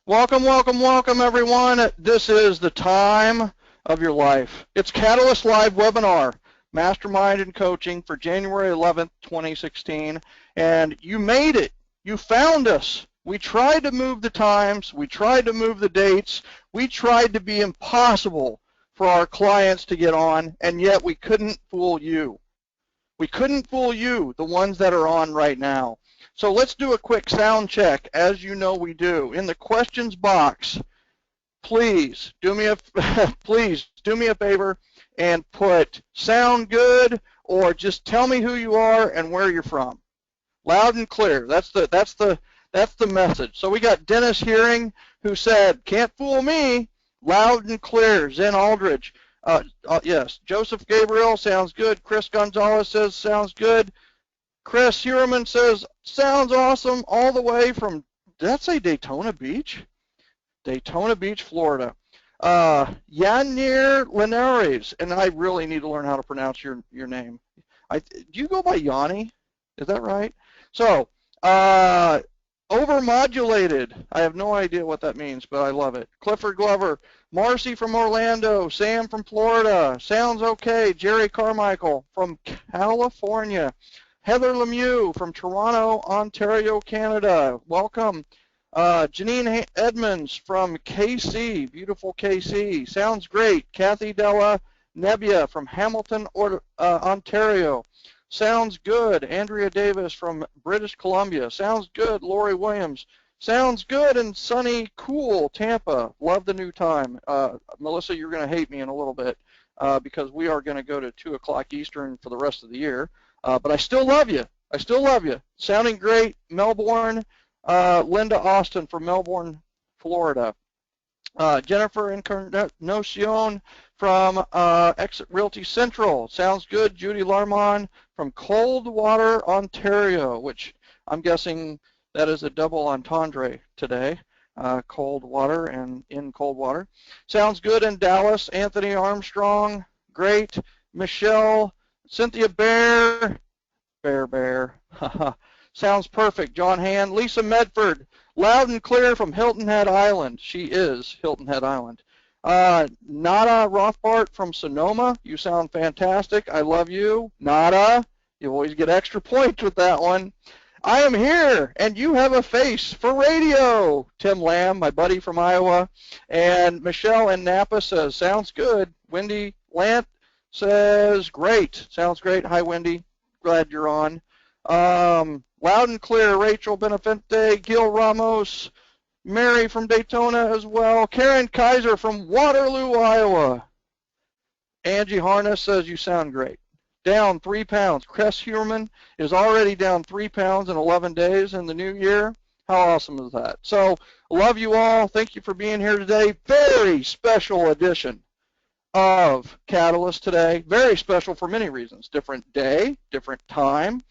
Welcome, welcome, welcome, everyone. This is the time of your life. It's Catalyst Live Webinar, Mastermind and Coaching for January 11th, 2016. And you made it. You found us. We tried to move the times. We tried to move the dates. We tried to be impossible for our clients to get on, and yet we couldn't fool you. We couldn't fool you, the ones that are on right now. So let's do a quick sound check, as you know we do. In the questions box, please do me a please do me a favor and put sound good, or just tell me who you are and where you're from. Loud and clear. That's the message. So we got Dennis Hearing, who said, "Can't fool me." Loud and clear. Zen Aldridge. Yes. Joseph Gabriel, sounds good. Chris Gonzalez says, sounds good. Chris Heuerman says, sounds awesome, all the way from, did that say Daytona Beach? Daytona Beach, Florida. Yanir Linares, and I really need to learn how to pronounce your name. Do you go by Yanni? Is that right? So, overmodulated. I have no idea what that means, but I love it. Clifford Glover, Marcy from Orlando, Sam from Florida, sounds okay. Jerry Carmichael from California, Heather Lemieux from Toronto, Ontario, Canada, welcome. Janine Edmonds from KC, beautiful KC, sounds great. Kathy Della Nebbia from Hamilton, Ontario, sounds good. Andrea Davis from British Columbia, sounds good. Lori Williams, sounds good. And sunny, cool Tampa, love the new time. Melissa, you're going to hate me in a little bit because we are going to go to 2 o'clock Eastern for the rest of the year. But I still love you. I still love you. Sounding great. Melbourne, Linda Austin from Melbourne, Florida. Jennifer Encarnacion from Exit Realty Central. Sounds good. Judy Larmon from Coldwater, Ontario, which I'm guessing that is a double entendre today. Coldwater and in Coldwater. Sounds good in Dallas. Anthony Armstrong, great. Michelle, Cynthia Bear, sounds perfect. John Hand, Lisa Medford, loud and clear from Hilton Head Island. She is Hilton Head Island. Nada Rothbart from Sonoma, you sound fantastic. I love you. Nada, you always get extra points with that one. I am here, and you have a face for radio. Tim Lamb, my buddy from Iowa. And Michelle in Napa says, sounds good. Wendy Lant says, great. Sounds great. Hi, Wendy. Glad you're on. Loud and clear, Rachel Benefente, Gil Ramos, Mary from Daytona as well, Karen Kaiser from Waterloo, Iowa. Angie Harness says you sound great. Down 3 pounds. Chris Heuerman is already down 3 pounds in 11 days in the new year. How awesome is that? So, love you all. Thank you for being here today. Very special edition of Catalyst today. Very special for many reasons. Different day, different time,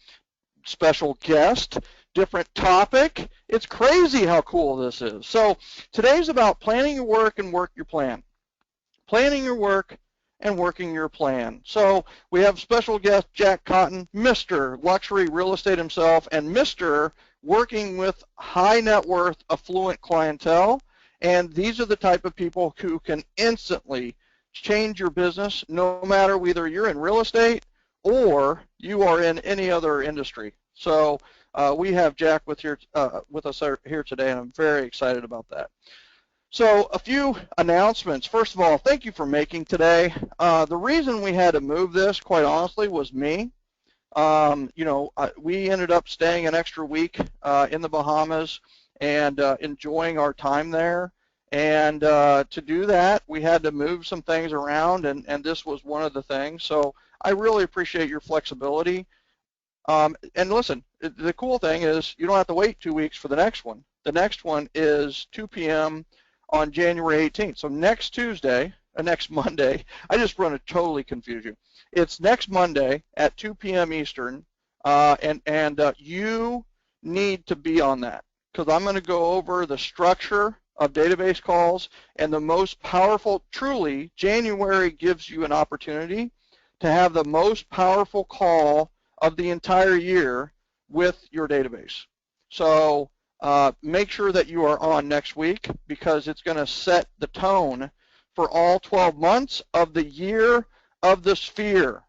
special guest, different topic. It's crazy how cool this is. So today's about planning your work and work your plan. Planning your work and working your plan. So we have special guest Jack Cotton, Mr. Luxury Real Estate himself, and Mr. working with high net worth affluent clientele. And these are the type of people who can instantly change your business, no matter whether you're in real estate or you are in any other industry. So we have Jack with us here today, and I'm very excited about that. So a few announcements. First of all, thank you for making today. The reason we had to move this, quite honestly, was me. We ended up staying an extra week in the Bahamas and enjoying our time there. And to do that, we had to move some things around, and this was one of the things. So I really appreciate your flexibility. And listen, the cool thing is you don't have to wait 2 weeks for the next one. The next one is 2 p.m. on January 18th. So next Tuesday, next Monday, I just want to totally confuse you. It's next Monday at 2 p.m. Eastern, and you need to be on that because I'm going to go over the structure of database calls, and the most powerful, truly, January gives you an opportunity to have the most powerful call of the entire year with your database. So make sure that you are on next week, because it's going to set the tone for all 12 months of the year of the sphere,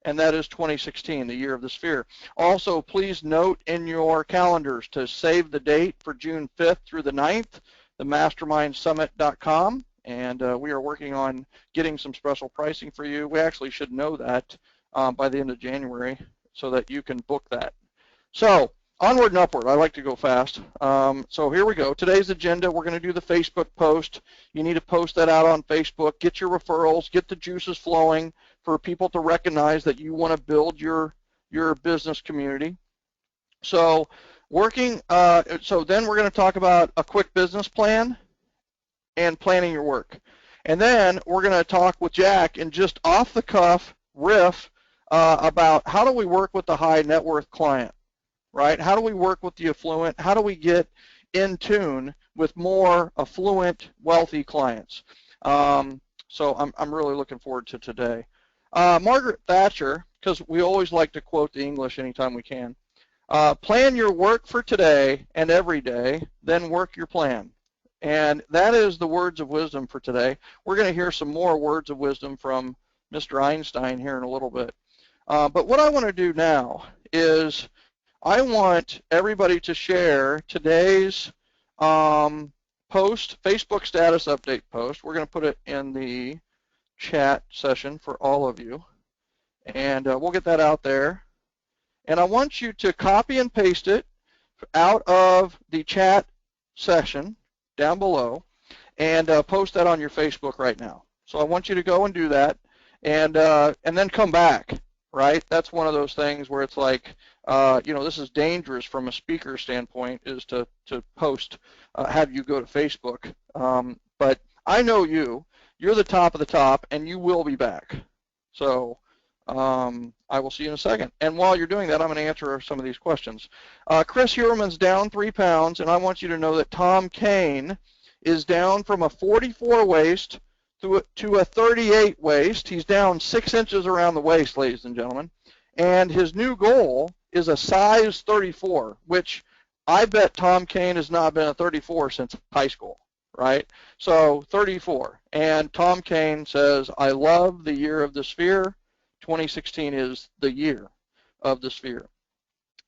and that is 2016, the year of the sphere. Also, please note in your calendars to save the date for June 5th through the 9th, themastermindsummit.com, and we are working on getting some special pricing for you. We actually should know that by the end of January so that you can book that. So, onward and upward. I like to go fast. So here we go. Today's agenda, we're going to do the Facebook post. You need to post that out on Facebook. Get your referrals. Get the juices flowing for people to recognize that you want to build your business community. So so then we're going to talk about a quick business plan and planning your work. And then we're going to talk with Jack and just off-the-cuff riff about how do we work with the high net worth client. Right? How do we work with the affluent? How do we get in tune with more affluent, wealthy clients? So I'm really looking forward to today. Margaret Thatcher, because we always like to quote the English anytime we can. Plan your work for today and every day, then work your plan. And that is the words of wisdom for today. We're going to hear some more words of wisdom from Mr. Einstein here in a little bit. But what I want to do now is I want everybody to share today's Facebook status update post. We're going to put it in the chat session for all of you, and we'll get that out there. And I want you to copy and paste it out of the chat session down below and post that on your Facebook right now. So I want you to go and do that, and then come back. Right? That's one of those things where it's like, this is dangerous from a speaker standpoint, is to post, have you go to Facebook. But I know you're the top of the top, and you will be back. So I will see you in a second. And while you're doing that, I'm going to answer some of these questions. Chris Heuermann's down 3 pounds, and I want you to know that Tom Kane is down from a 44 waist to a 38 waist. He's down 6 inches around the waist, ladies and gentlemen. And his new goal is a size 34, which I bet Tom Kane has not been a 34 since high school, right? So 34. And Tom Kane says, I love the year of the sphere. 2016 is the year of the sphere.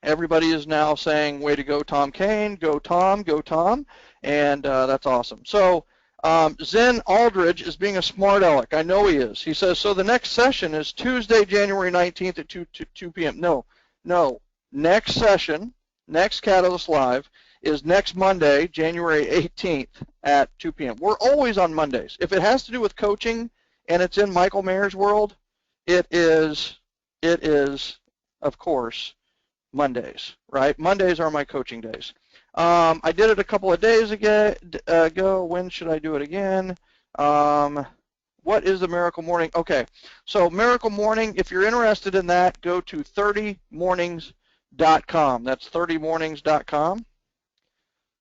Everybody is now saying, way to go, Tom Kane. Go, Tom. Go, Tom. And that's awesome. So Zen Aldridge is being a smart aleck. I know he is. He says, so the next session is Tuesday, January 19th at 2 p.m. No. Next session, next Catalyst Live, is next Monday, January 18th at 2 p.m. We're always on Mondays. If it has to do with coaching and it's in Michael Mayer's world, it is, of course, Mondays, right? Mondays are my coaching days. I did it a couple of days ago. When should I do it again? What is the Miracle Morning? Okay, so Miracle Morning, if you're interested in that, go to 30mornings.com. That's 30mornings.com.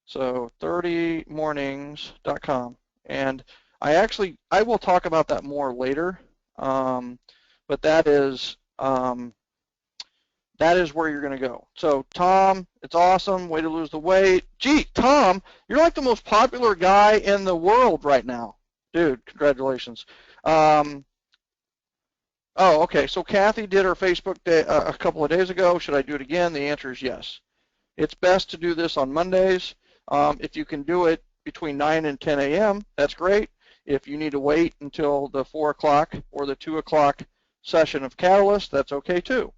So 30mornings.com. And I will talk about that more later, but that is where you're going to go. So, Tom, it's awesome. Way to lose the weight. Gee, Tom, you're like the most popular guy in the world right now. Dude, congratulations. Oh, okay. So, Kathy did her Facebook day a couple of days ago. Should I do it again? The answer is yes. It's best to do this on Mondays. If you can do it between 9 and 10 a.m., that's great. If you need to wait until the 4 o'clock or the 2 o'clock session of Catalyst, that's okay too.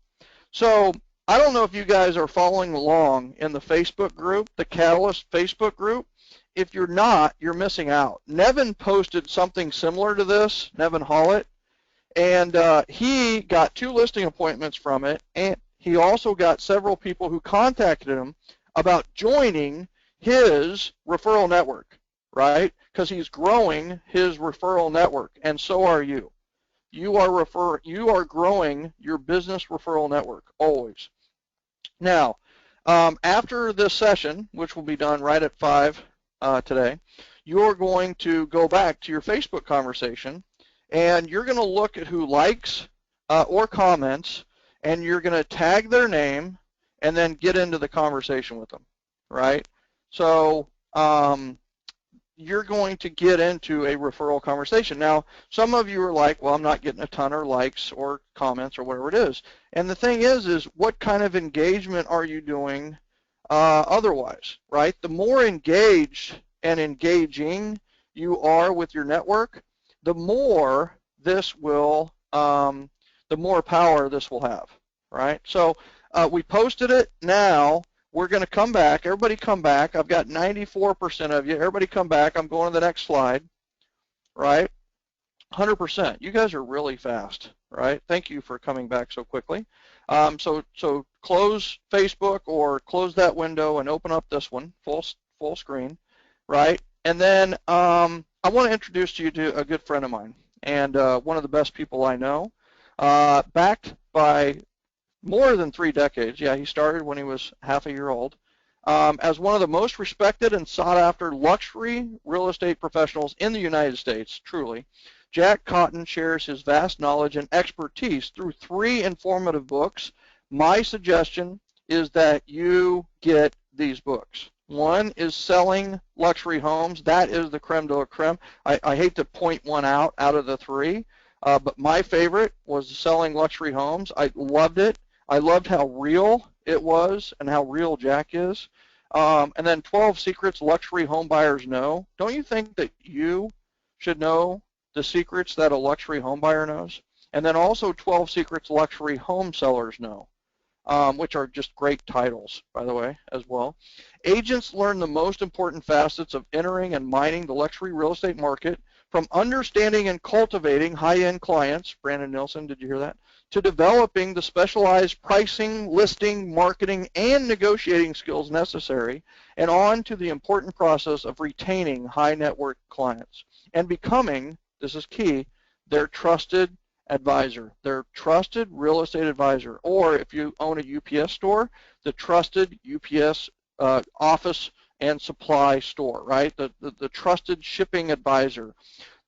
So I don't know if you guys are following along in the Facebook group, the Catalyst Facebook group. If you're not, you're missing out. Nevin posted something similar to this, Nevin Hollett, and he got 2 listing appointments from it, and he also got several people who contacted him about joining his referral network, right? Because he's growing his referral network, and so are you. You are growing your business referral network, always. Now, after this session, which will be done right at 5 today, you're going to go back to your Facebook conversation, and you're going to look at who likes or comments, and you're going to tag their name and then get into the conversation with them, right? So you're going to get into a referral conversation. Now, some of you are like, well, I'm not getting a ton of likes or comments or whatever it is. And the thing is what kind of engagement are you doing otherwise, right? The more engaged and engaging you are with your network, the more this will, the more power this will have, right? So we posted it. Now we're going to come back. Everybody come back. I've got 94% of you. Everybody come back. I'm going to the next slide, right? 100%. You guys are really fast, right? Thank you for coming back so quickly. So close Facebook or close that window and open up this one, full screen, right? And then I want to introduce you to a good friend of mine and one of the best people I know, backed by more than 3 decades. Yeah, he started when he was half a year old. As one of the most respected and sought after luxury real estate professionals in the United States, truly, Jack Cotton shares his vast knowledge and expertise through 3 informative books. My suggestion is that you get these books. One is Selling Luxury Homes. That is the creme de la creme. I hate to point one out of the 3, but my favorite was Selling Luxury Homes. I loved it. I loved how real it was and how real Jack is. And then 12 Secrets Luxury Home Buyers Know. Don't you think that you should know the secrets that a luxury home buyer knows? And then also 12 Secrets Luxury Home Sellers Know, which are just great titles, by the way, as well. Agents learn the most important facets of entering and mining the luxury real estate market, from understanding and cultivating high-end clients, Brandon Nilsson, did you hear that? To developing the specialized pricing, listing, marketing, and negotiating skills necessary, and on to the important process of retaining high net worth clients and becoming, this is key, their trusted advisor, their trusted real estate advisor, or if you own a UPS store, the trusted UPS office and supply store, right? The trusted shipping advisor.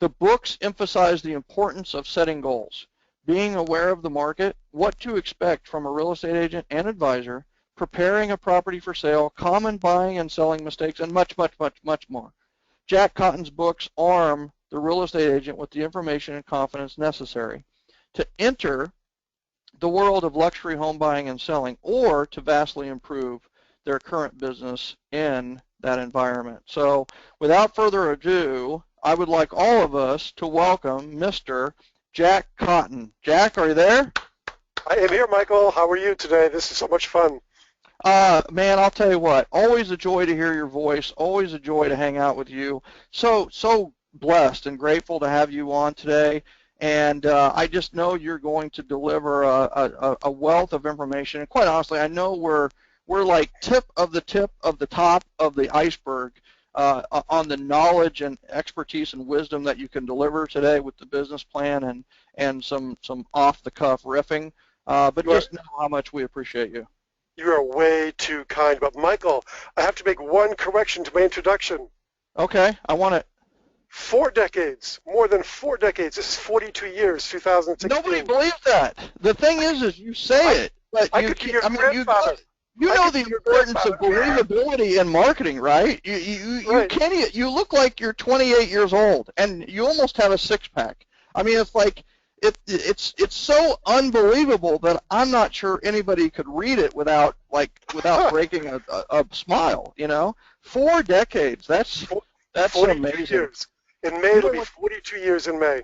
The books emphasize the importance of setting goals, being aware of the market, what to expect from a real estate agent and advisor, preparing a property for sale, common buying and selling mistakes, and much, much, much, much more. Jack Cotton's books arm the real estate agent with the information and confidence necessary to enter the world of luxury home buying and selling, or to vastly improve their current business in that environment. So without further ado, I would like all of us to welcome Mr. Jack Cotton. Jack, are you there? I am here, Michael. How are you today? This is so much fun. Man, I'll tell you what, always a joy to hear your voice, always a joy to hang out with you. So blessed and grateful to have you on today. And I just know you're going to deliver a wealth of information. And quite honestly, I know we're like tip of the top of the iceberg on the knowledge and expertise and wisdom that you can deliver today with the business plan and some off-the-cuff riffing. But just know how much we appreciate you. You are way too kind. But Michael, I have to make one correction to my introduction. Okay, I want it. 4 decades, more than 4 decades. This is 42 years, 2016. Nobody believes that. The thing is you say it, but I could be your grandfather. You know the importance of believability in marketing, right? You look like you're 28 years old, and you almost have a six-pack. I mean, it's like it's so unbelievable that I'm not sure anybody could read it without breaking a smile. You know, 4 decades. That's amazing. Years. In May, it'll be 42 years in May.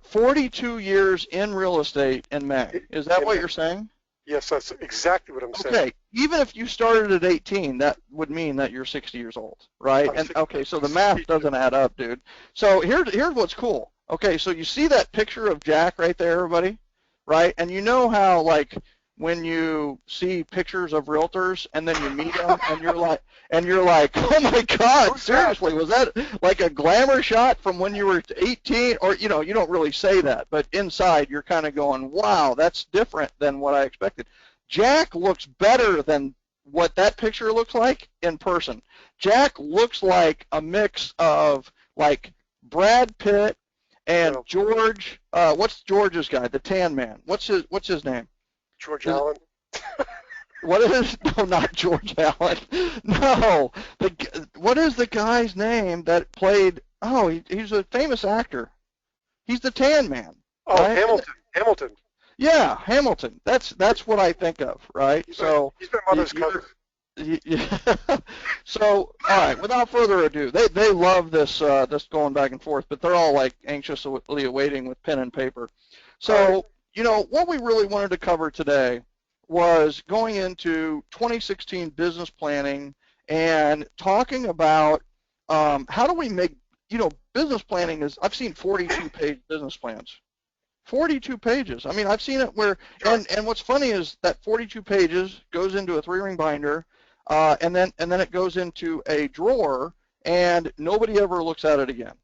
42 years in real estate in May. Is that what you're saying? Yes, that's exactly what I'm saying. Okay, even if you started at 18, that would mean that you're 60 years old, right? And okay, so the math doesn't add up, dude. So here's what's cool. Okay, so you see that picture of Jack right there, everybody, right? And you know how, like, when you see pictures of realtors and then you meet them and you're like, oh my God, seriously, was that like a glamour shot from when you were 18? Or, you know, you don't really say that, but inside you're kind of going, wow, that's different than what I expected. Jack looks better than what that picture looks like in person. Jack looks like a mix of like Brad Pitt and George, what's George's guy, the tan man? What's his name? George Allen. What is, no, not George Allen. No, what is the guy's name that played, oh, he's a famous actor. He's the Tan Man, Oh, right? Hamilton. Hamilton. Yeah, Hamilton. That's what I think of, right? So He's my mother's cousin. you're so all right. Without further ado, they love this going back and forth, but they're all like anxiously awaiting with pen and paper. All right. So what we really wanted to cover today was going into 2016 business planning and talking about how do we make business planning is I've seen 42-page business plans. 42 pages. I mean, I've seen it where, and what's funny is that 42 pages goes into a 3-ring binder, and then it goes into a drawer, and nobody ever looks at it again,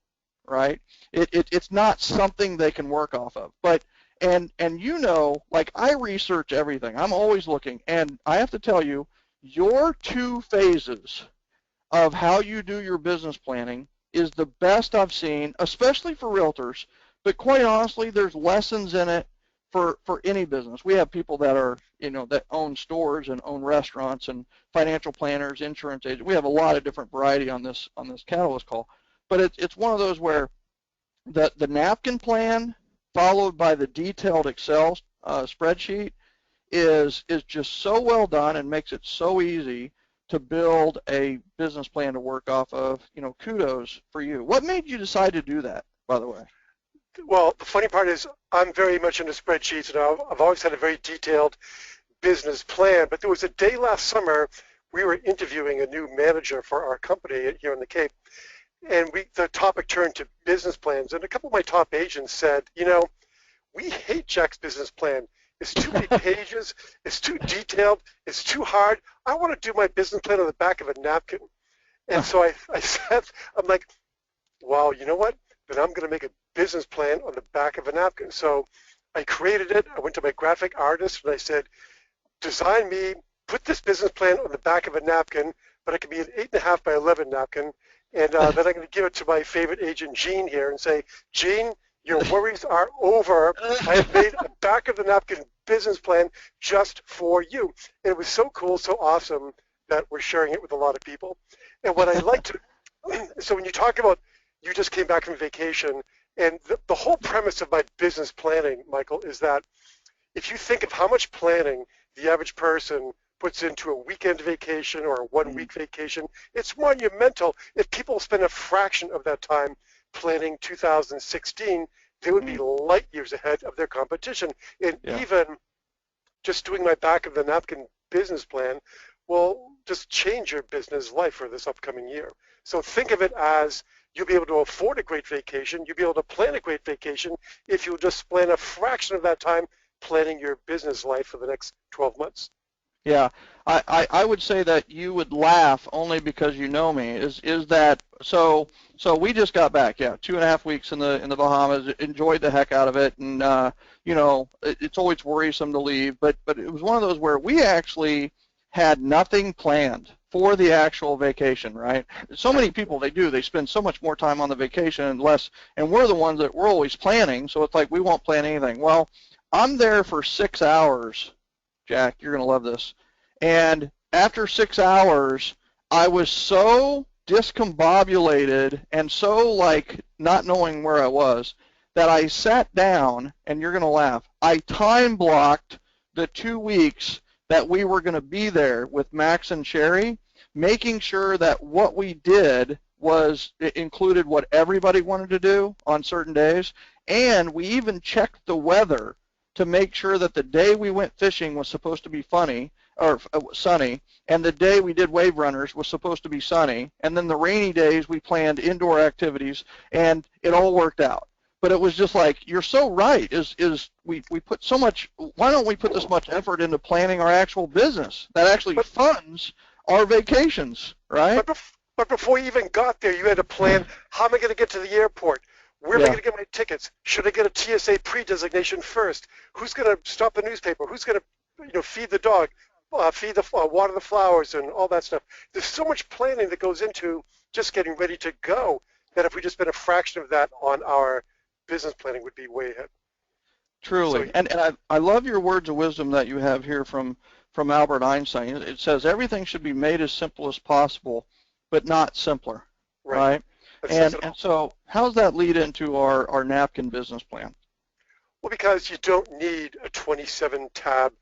right? It's not something they can work off of. But and like I research everything. I'm always looking, and I have to tell you, your 2 phases of how you do your business planning is the best I've seen, especially for realtors. But quite honestly, there's lessons in it for any business. We have people that are, that own stores and own restaurants and financial planners, insurance agents. We have a lot of different variety on this Catalyst call. But it's one of those where the napkin plan followed by the detailed Excel spreadsheet is just so well done and makes it so easy to build a business plan to work off of. Kudos for you. What made you decide to do that, by the way? Well, the funny part is I'm very much into spreadsheets, and I've always had a very detailed business plan. But there was a day last summer we were interviewing a new manager for our company here in the Cape, and the topic turned to business plans. And a couple of my top agents said, we hate Jack's business plan. It's too many pages. It's too detailed. It's too hard. I want to do my business plan on the back of a napkin. And so I said, I'm like, wow, you know what? Then I'm going to make a business plan on the back of a napkin. So I created it. I went to my graphic artist and I said, design me, put this business plan on the back of a napkin, but it can be an 8.5 by 11 napkin. And then I'm going to give it to my favorite agent, Gene, here and say, Gene, your worries are over. I have made a back of the napkin business plan just for you. And it was so cool, so awesome that we're sharing it with a lot of people. And what I like to, so when you talk about you just came back from vacation, and the whole premise of my business planning, Michael, is that if you think of how much planning the average person puts into a weekend vacation or a 1-week vacation, it's monumental. If people spend a fraction of that time planning 2016, they would be light years ahead of their competition. And even just doing my back of the napkin business plan will just change your business life for this upcoming year. So think of it as you'll be able to afford a great vacation. You'll be able to plan a great vacation if you'll just spend a fraction of that time planning your business life for the next 12 months. Yeah, I would say that you would laugh only because you know me. Is that so? So we just got back, 2.5 weeks in the Bahamas. Enjoyed the heck out of it, and it's always worrisome to leave, but it was one of those where we actually had nothing planned for the actual vacation, right? So many people, they spend so much more time on the vacation and less, and we're the ones that we're always planning, so it's like we won't plan anything. Well, I'm there for 6 hours, Jack, you're going to love this, and after 6 hours, I was so discombobulated and so like not knowing where I was that I sat down, and you're going to laugh, I time blocked the 2 weeks that we were going to be there with Max and Sherry, making sure that what we did it included what everybody wanted to do on certain days, and we even checked the weather to make sure that the day we went fishing was supposed to be sunny, and the day we did wave runners was supposed to be sunny, and then the rainy days we planned indoor activities, and it all worked out. But it was just like, you're so right, we put so much, why don't we put this much effort into planning our actual business that actually funds our vacations, right? But before you even got there, you had to plan, how am I going to get to the airport? Where am I going to get my tickets? Should I get a TSA pre-designation first? Who's going to stop the newspaper? Who's going to feed the dog, water the flowers, and all that stuff? There's so much planning that goes into just getting ready to go that if we just spent a fraction of that on our business planning, would be way ahead. Truly, and I love your words of wisdom that you have here from from Albert Einstein. It says everything should be made as simple as possible, but not simpler, right? And so how does that lead into our napkin business plan? Well, because you don't need a 27 tab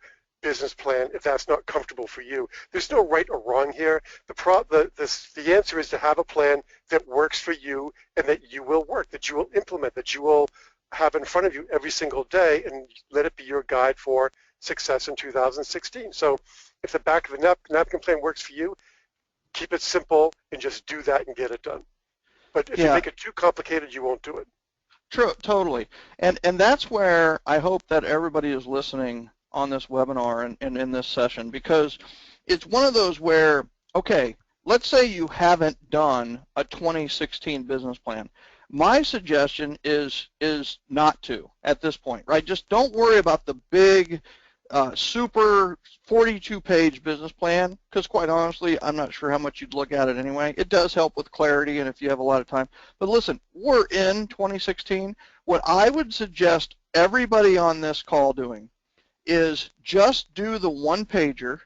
business plan if that's not comfortable for you. There's no right or wrong here. The answer is to have a plan that works for you and that you will work, that you will implement, that you will have in front of you every single day, and let it be your guide for success in 2016. So if the back of the napkin plan works for you, keep it simple and just do that and get it done. But if you make it too complicated, you won't do it. True, totally. And that's where I hope that everybody is listening on this webinar and in this session, because it's one of those where, okay, let's say you haven't done a 2016 business plan. My suggestion is not to at this point, right? Just don't worry about the big, super 42-page business plan, because quite honestly, I'm not sure how much you'd look at it anyway. It does help with clarity and if you have a lot of time. But listen, we're in 2016. What I would suggest everybody on this call doing is just do the one-pager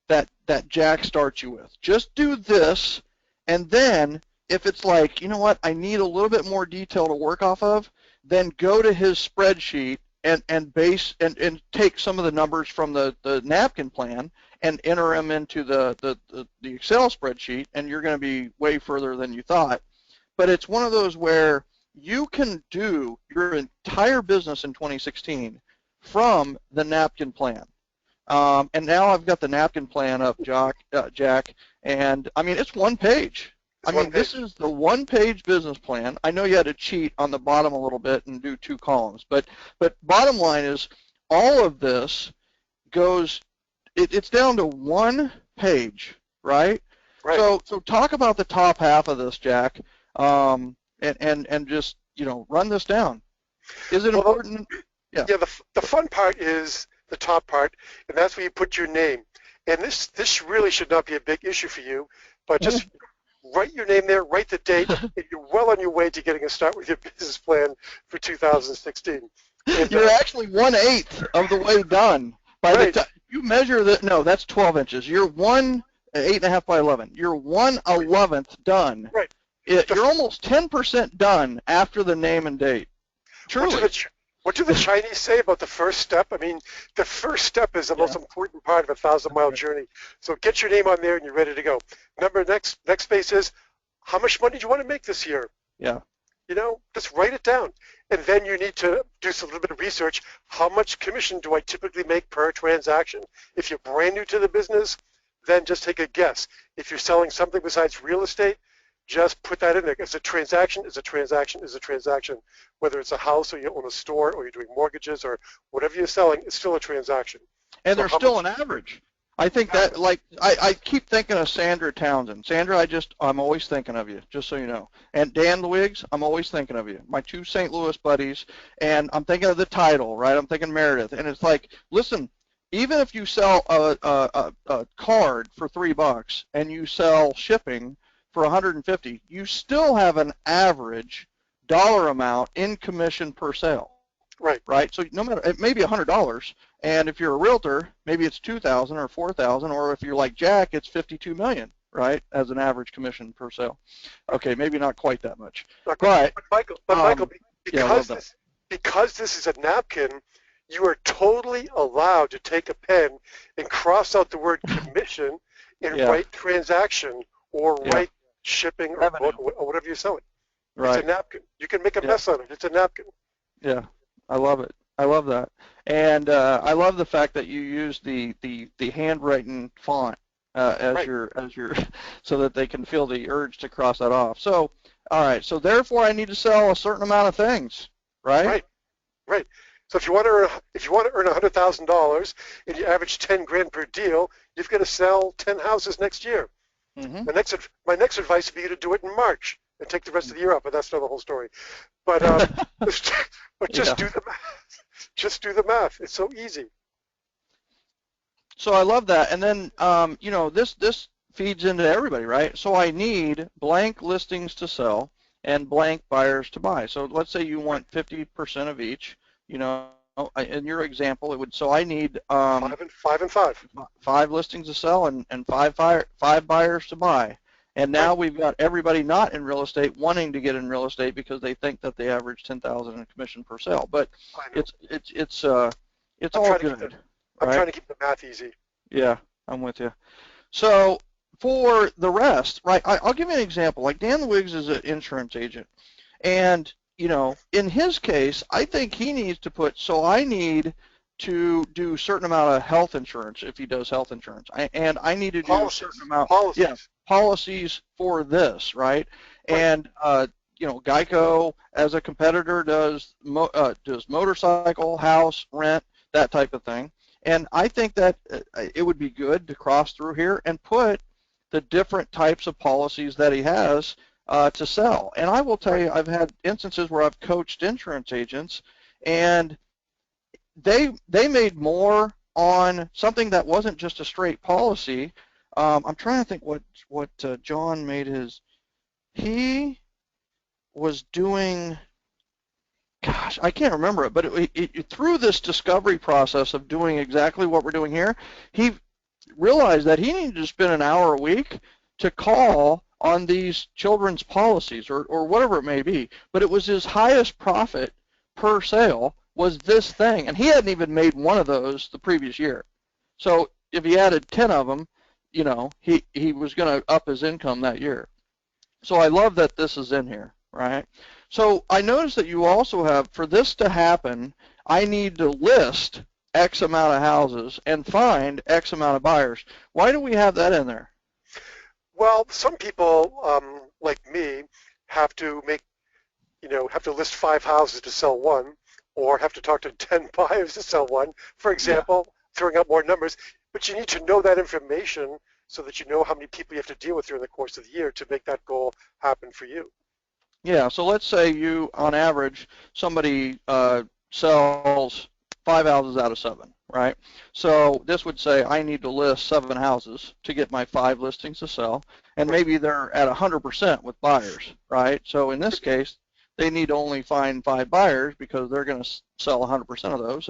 that Jack starts you with. Just do this, and then if it's like, you know what, I need a little bit more detail to work off of, then go to his spreadsheet and take some of the numbers from the napkin plan and enter them into the Excel spreadsheet, and you're going to be way further than you thought. But it's one of those where you can do your entire business in 2016 from the napkin plan. And now I've got the napkin plan up, Jack, and I mean, it's one page. This is the one-page business plan. I know you had to cheat on the bottom a little bit and do 2 columns, but bottom line is all of this goes, it's down to 1 page, right? Right. So talk about the top half of this, Jack, and just, run this down. Is it important? Yeah, the fun part is the top part, and that's where you put your name. And this really should not be a big issue for you, but just write your name there, write the date, and you're well on your way to getting a start with your business plan for 2016. And, you're actually 1/8 of the way done. By the time you measure that, no, that's 12 inches. You're 8.5 by 11. You're 1/11th done. Right. You're almost 10% done after the name and date. Truly. What do the Chinese say about the first step? I mean, the first step is the most important part of a 1,000-mile journey. So get your name on there and you're ready to go. Remember, next space is, how much money do you want to make this year? Yeah. Just write it down. And then you need to do a little bit of research. How much commission do I typically make per transaction? If you're brand new to the business, then just take a guess. If you're selling something besides real estate, just put that in there. It's a transaction, is a transaction, is a transaction. Whether it's a house or you own a store or you're doing mortgages or whatever you're selling, it's still a transaction. And there's still an average. I think that, I keep thinking of Sandra Townsend. Sandra, I'm always thinking of you, just so you know. And Dan Luigs, I'm always thinking of you. My 2 St. Louis buddies, and I'm thinking of the title, right? I'm thinking Meredith. And it's like, listen, even if you sell a card for $3 and you sell shipping for 150, you still have an average dollar amount in commission per sale. Right. So no matter, it may be $100, and if you're a realtor, maybe it's $2,000 or $4,000, or if you're like Jack, it's $52 million, right, as an average commission per sale. Okay, maybe not quite that much. But Michael, because this is a napkin, you are totally allowed to take a pen and cross out the word commission and write transaction or write shipping or whatever you're selling. Right. It's a napkin. You can make a mess on it. It's a napkin. Yeah, I love it. I love that. And I love the fact that you use the handwritten font as your so that they can feel the urge to cross that off. So, all right. So therefore, I need to sell a certain amount of things, right? Right. So if you want to earn $100,000 and you average 10 grand per deal, you've got to sell 10 houses next year. Mm-hmm. My next advice would be to do it in March and take the rest of the year off, but that's not the whole story. But just do the math. Just do the math. It's so easy. So I love that. And then this feeds into everybody, right? So I need blank listings to sell and blank buyers to buy. So let's say you want 50% of each. in your example, it would, so I need Five and five. 5 listings to sell and five buyers to buy. And now Right. we've got everybody not in real estate wanting to get in real estate because they think that they average 10,000 in commission per sale. But I know. it's I'm all trying to keep good, I'm right? trying to keep the math easy. Yeah, I'm with you. So for the rest, right? I'll give you an example. Like Dan Wiggs is an insurance agent, and in his case, I think he needs to put. So I need to do a certain amount of health insurance if he does health insurance, and I need to do a certain Policies. amount, yeah, Policies. policies for this, right? Right. And Geico as a competitor does motorcycle, house, rent, that type of thing. And I think that it would be good to cross through here and put the different types of policies that he has to sell. And I will tell you, I've had instances where I've coached insurance agents, and they made more on something that wasn't just a straight policy. I'm trying to think what John made his. He was doing. Gosh, I can't remember it, but through this discovery process of doing exactly what we're doing here, he realized that he needed to spend an hour a week to call on these children's policies or whatever it may be. But it was his highest profit per sale was this thing, and he hadn't even made one of those the previous year. So if he added 10 of them, he was going to up his income that year. So I love that this is in here, right? So I noticed that you also have, for this to happen, I need to list X amount of houses and find X amount of buyers. Why do we have that in there? Well, some people, like me, have to have to list 5 houses to sell one, or have to talk to 10 buyers to sell one, for example, throwing out more numbers. But you need to know that information so that you know how many people you have to deal with during the course of the year to make that goal happen for you. Yeah, so let's say you, on average, somebody sells 5 houses out of 7, right? So this would say I need to list 7 houses to get my 5 listings to sell, and maybe they're at 100% with buyers, right? So in this case, they need to only find 5 buyers because they're going to sell 100% of those,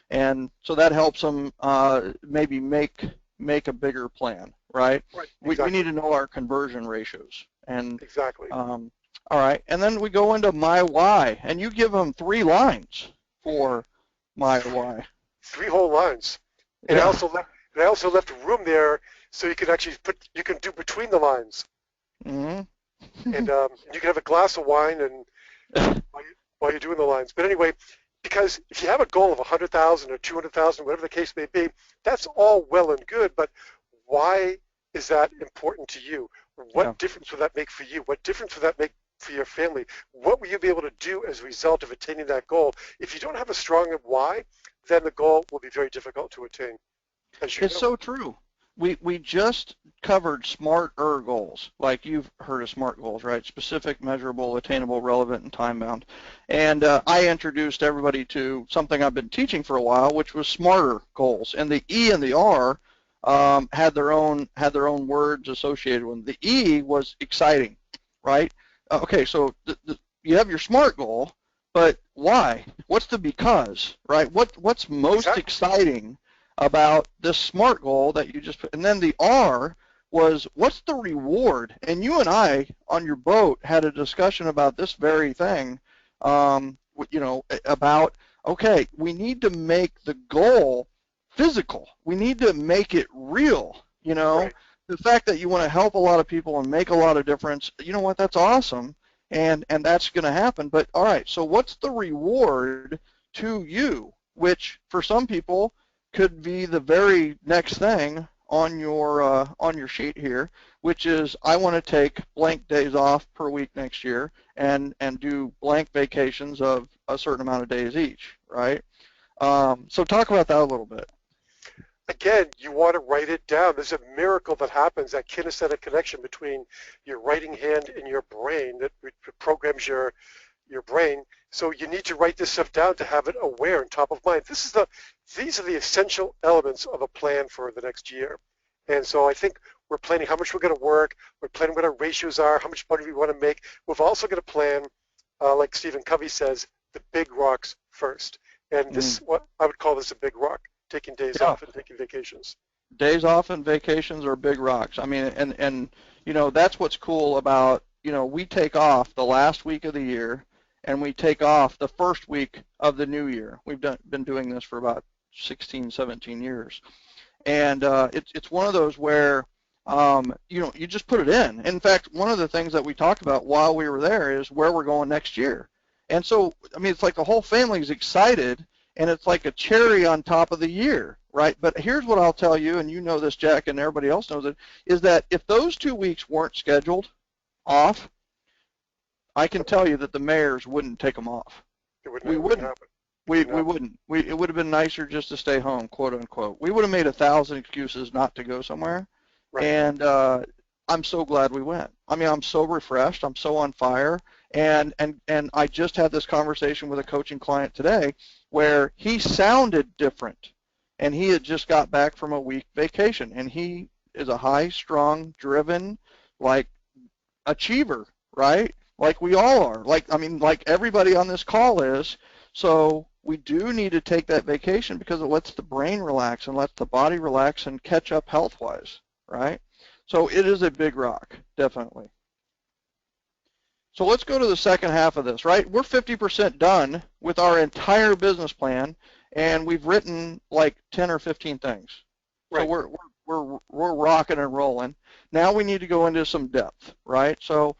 and so that helps them maybe make a bigger plan, right? Right. We Exactly. need to know our conversion ratios, and Exactly. all right, and then we go into my why, and you give them 3 lines for my why. 3 whole lines. And Yeah. I also left room there so you can actually you can do between the lines. Mm-hmm. And you can have a glass of wine and while you're doing the lines. But anyway, because if you have a goal of 100,000 or 200,000, whatever the case may be, that's all well and good. But why is that important to you? What difference would that make for you? What difference would that make for your family? What will you be able to do as a result of attaining that goal? If you don't have a strong why, then the goal will be very difficult to attain. It's so true. We just covered SMART-er goals, like you've heard of SMART goals, right? Specific, measurable, attainable, relevant, and time-bound. And I introduced everybody to something I've been teaching for a while, which was SMART-er goals. And the E and the R had their own words associated with them. The E was exciting, right? Okay, so you have your SMART goal, but why? What's the because, right? What's most exciting about this SMART goal that you just put? And then the R was, what's the reward? And you and I on your boat had a discussion about this very thing, about, okay, we need to make the goal physical. We need to make it real, Right. The fact that you want to help a lot of people and make a lot of difference, you know what, that's awesome, and that's going to happen. But all right, so what's the reward to you, which for some people could be the very next thing on your sheet here, which is I want to take blank days off per week next year and do blank vacations of a certain amount of days each, right? So talk about that a little bit. Again, you want to write it down. There's a miracle that happens, that kinesthetic connection between your writing hand and your brain that programs your brain. So you need to write this stuff down to have it aware and top of mind. These are the essential elements of a plan for the next year. And so I think we're planning how much we're going to work. We're planning what our ratios are, how much money we want to make. We've also got to plan, like Stephen Covey says, the big rocks first. And this, what I would call this a big rock, taking days Yeah. off and taking vacations. Days off and vacations are big rocks. I mean, and that's what's cool about, we take off the last week of the year and we take off the first week of the new year. We've been doing this for about 16, 17 years. And it's one of those where, you just put it in. In fact, one of the things that we talked about while we were there is where we're going next year. And so, I mean, it's like the whole family's excited, and it's like a cherry on top of the year, right? But here's what I'll tell you, and you know this, Jack, and everybody else knows it, is that if those 2 weeks weren't scheduled off, I can tell you that the mayors wouldn't take them off. We wouldn't. Happen. We wouldn't. It would have been nicer just to stay home, quote unquote. We would have made 1,000 excuses not to go somewhere, Right. and I'm so glad we went. I mean, I'm so refreshed. I'm so on fire, and I just had this conversation with a coaching client today where he sounded different, and he had just got back from a week vacation, and he is a high-strung, driven, like achiever, right? Like we all are. Like everybody on this call is. So we do need to take that vacation because it lets the brain relax and lets the body relax and catch up health-wise, right? So it is a big rock, definitely. So let's go to the second half of this, right? We're 50% done with our entire business plan, and we've written like 10 or 15 things. Right. So we're rocking and rolling. Now we need to go into some depth, right? So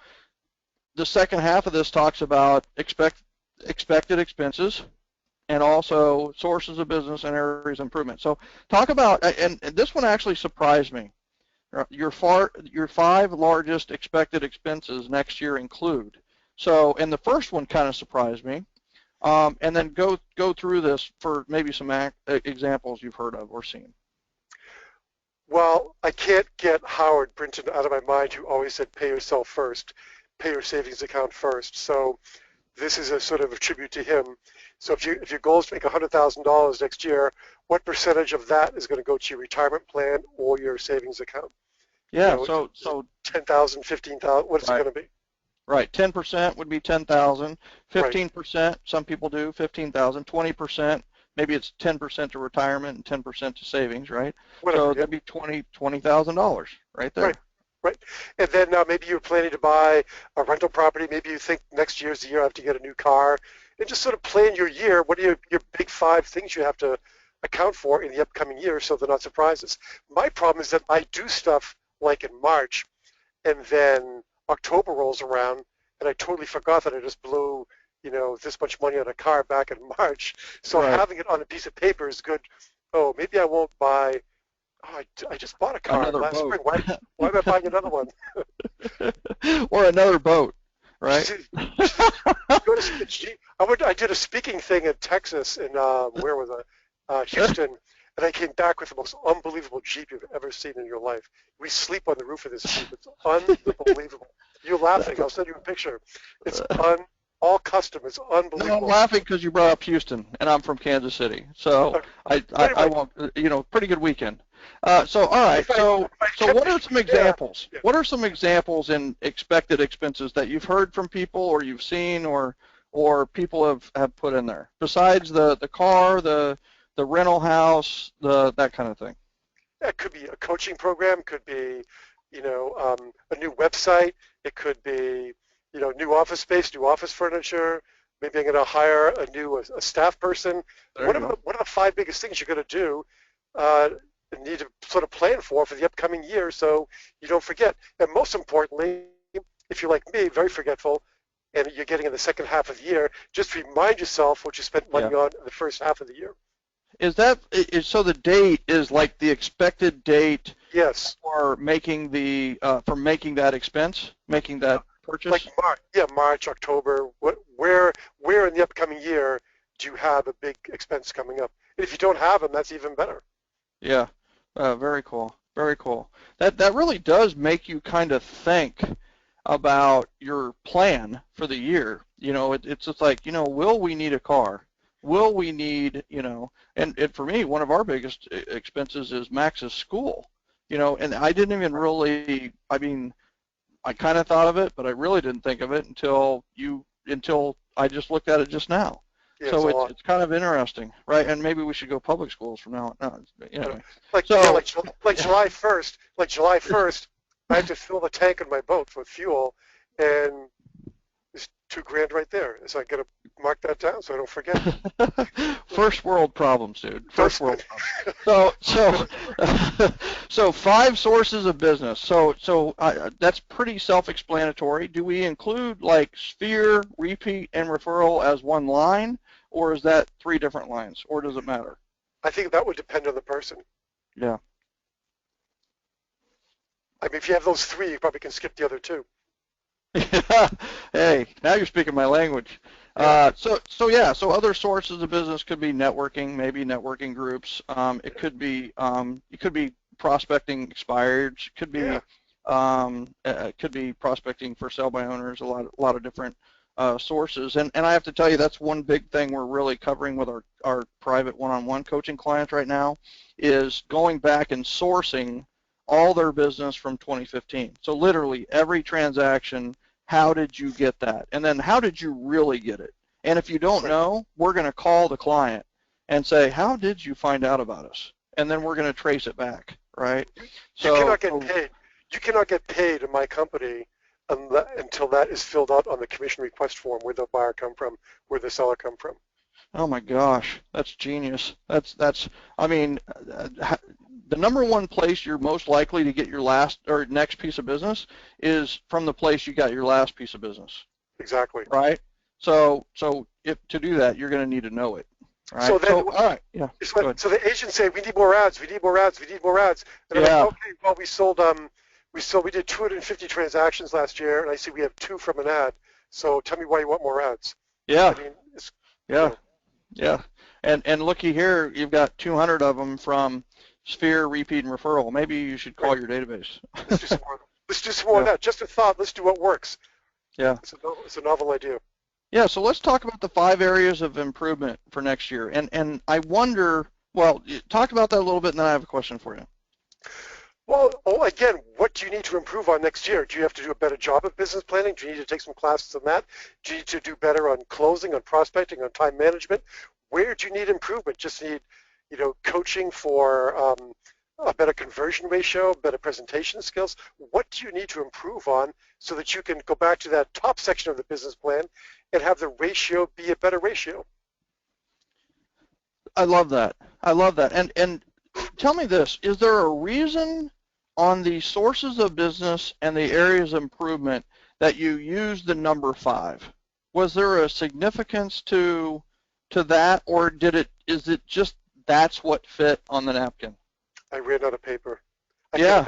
the second half of this talks about expected expenses and also sources of business and areas of improvement. So talk about, and this one actually surprised me. Your 5 largest expected expenses next year include. So, and the first one kind of surprised me. And then go through this for maybe some examples you've heard of or seen. Well, I can't get Howard Brinton out of my mind, who always said pay yourself first, pay your savings account first. So this is a sort of a tribute to him. So if your goal is to make $100,000 next year, what percentage of that is going to go to your retirement plan or your savings account? Yeah, so 10,000, 15,000. What is right. it going to be? Right, 10% would be 10,000. 15%, some people do 15,000. 20%, maybe it's 10% to retirement and 10% to savings, right? Whatever, so that'd be $20,000 right there. Right. And then maybe you're planning to buy a rental property. Maybe you think next year's the year I have to get a new car. And just sort of plan your year. What are your big 5 things you have to account for in the upcoming year so they're not surprises? My problem is that I do stuff like in March, and then October rolls around, and I totally forgot that I just blew, this much money on a car back in March. So Right. having it on a piece of paper is good. Oh, maybe I won't buy. Oh, I just bought a car last spring. Why am I buying another one? Or another boat, right? I did a speaking thing in Texas, in where was I? Houston, and I came back with the most unbelievable Jeep you've ever seen in your life. We sleep on the roof of this Jeep. It's unbelievable. You're laughing. I'll send you a picture. It's all custom. It's unbelievable. No, I'm laughing because you brought up Houston, and I'm from Kansas City. So I won't, pretty good weekend. So all right. So what are some examples? Yeah. What are some examples in expected expenses that you've heard from people, or you've seen, or people have put in there besides the car, the rental house, that kind of thing? It could be a coaching program. Could be, a new website. It could be, new office space, new office furniture. Maybe I'm going to hire a staff person. What are the 5 biggest things you're going to do? Need to sort of plan for the upcoming year so you don't forget. And most importantly, if you're like me, very forgetful, and you're getting in the second half of the year, just remind yourself what you spent money on in the first half of the year. So the date is like the expected date? Yes. For making that expense, making that purchase? Like March, October. Where in the upcoming year do you have a big expense coming up? And if you don't have them, that's even better. Yeah, very cool, very cool. That really does make you kind of think about your plan for the year. It's just like, will we need a car? Will we need, and for me, one of our biggest expenses is Max's school, and I didn't even really, I kind of thought of it, but I really didn't think of it until I just looked at it just now. Yeah, it's So a it's lot. it's kind of interesting, right? And maybe we should go public schools from now on. No, anyway, Like yeah, so like July 1st, I have to fill the tank on my boat for fuel, and it's 2 grand right there. So I got to mark that down so I don't forget. first world problems, dude. Don't First world spend. problems. So so 5 sources of business. So that's pretty self-explanatory. Do we include like sphere, repeat, and referral as one line, or is that 3 different lines, or does it matter? I think that would depend on the person. Yeah. I mean, if you have those three, you probably can skip the other two. Hey, now you're speaking my language. Yeah, So other sources of business could be networking, maybe networking groups. It could be prospecting expireds. yeah. It could be prospecting for sale by owners. A lot of different sources. And I have to tell you, that's one big thing we're really covering with our private one-on-one coaching clients right now, is going back and sourcing all their business from 2015. So literally every transaction, how did you get that? And then how did you really get it? And if you don't Right. know, we're going to call the client and say, how did you find out about us? And then we're going to trace it back, right? You cannot get So paid. You cannot get paid in my company until that is filled out on the commission request form, where the buyer come from, where the seller come from. oh my gosh, that's genius. I mean, the number one place you're most likely to get your last or next piece of business is from the place you got your last piece of business, Exactly. right? So if to do that, you're going to need to know it, So right? then, So all right, yeah, go ahead. so the agents say, we need more ads, we need more ads, we need more ads. And I'm like, Yeah, okay, well, we did 250 transactions last year, and I see we have 2 from an ad. So tell me why you want more ads. yeah, I mean, it's, you yeah, know, yeah. And looky here, you've got 200 of them from Sphere, Repeat, and Referral. Maybe you should right. call your database. Let's do some more. Let's do some more of Yeah, that. Just a thought. Let's do what works. yeah. It's a novel idea. Yeah, so let's talk about the 5 areas of improvement for next year. And I wonder, well, talk about that a little bit, and then I have a question for you. Well, again, what do you need to improve on next year? Do you have to do a better job of business planning? Do you need to take some classes on that? Do you need to do better on closing, on prospecting, on time management? Where do you need improvement? Just need, coaching for a better conversion ratio, better presentation skills. What do you need to improve on so that you can go back to that top section of the business plan and have the ratio be a better ratio? I love that. I love that. And tell me this, is there a reason on the sources of business and the areas of improvement that you use the number 5? Was there a significance to that, or is it just that's what fit on the napkin? I ran out of paper. I Yeah,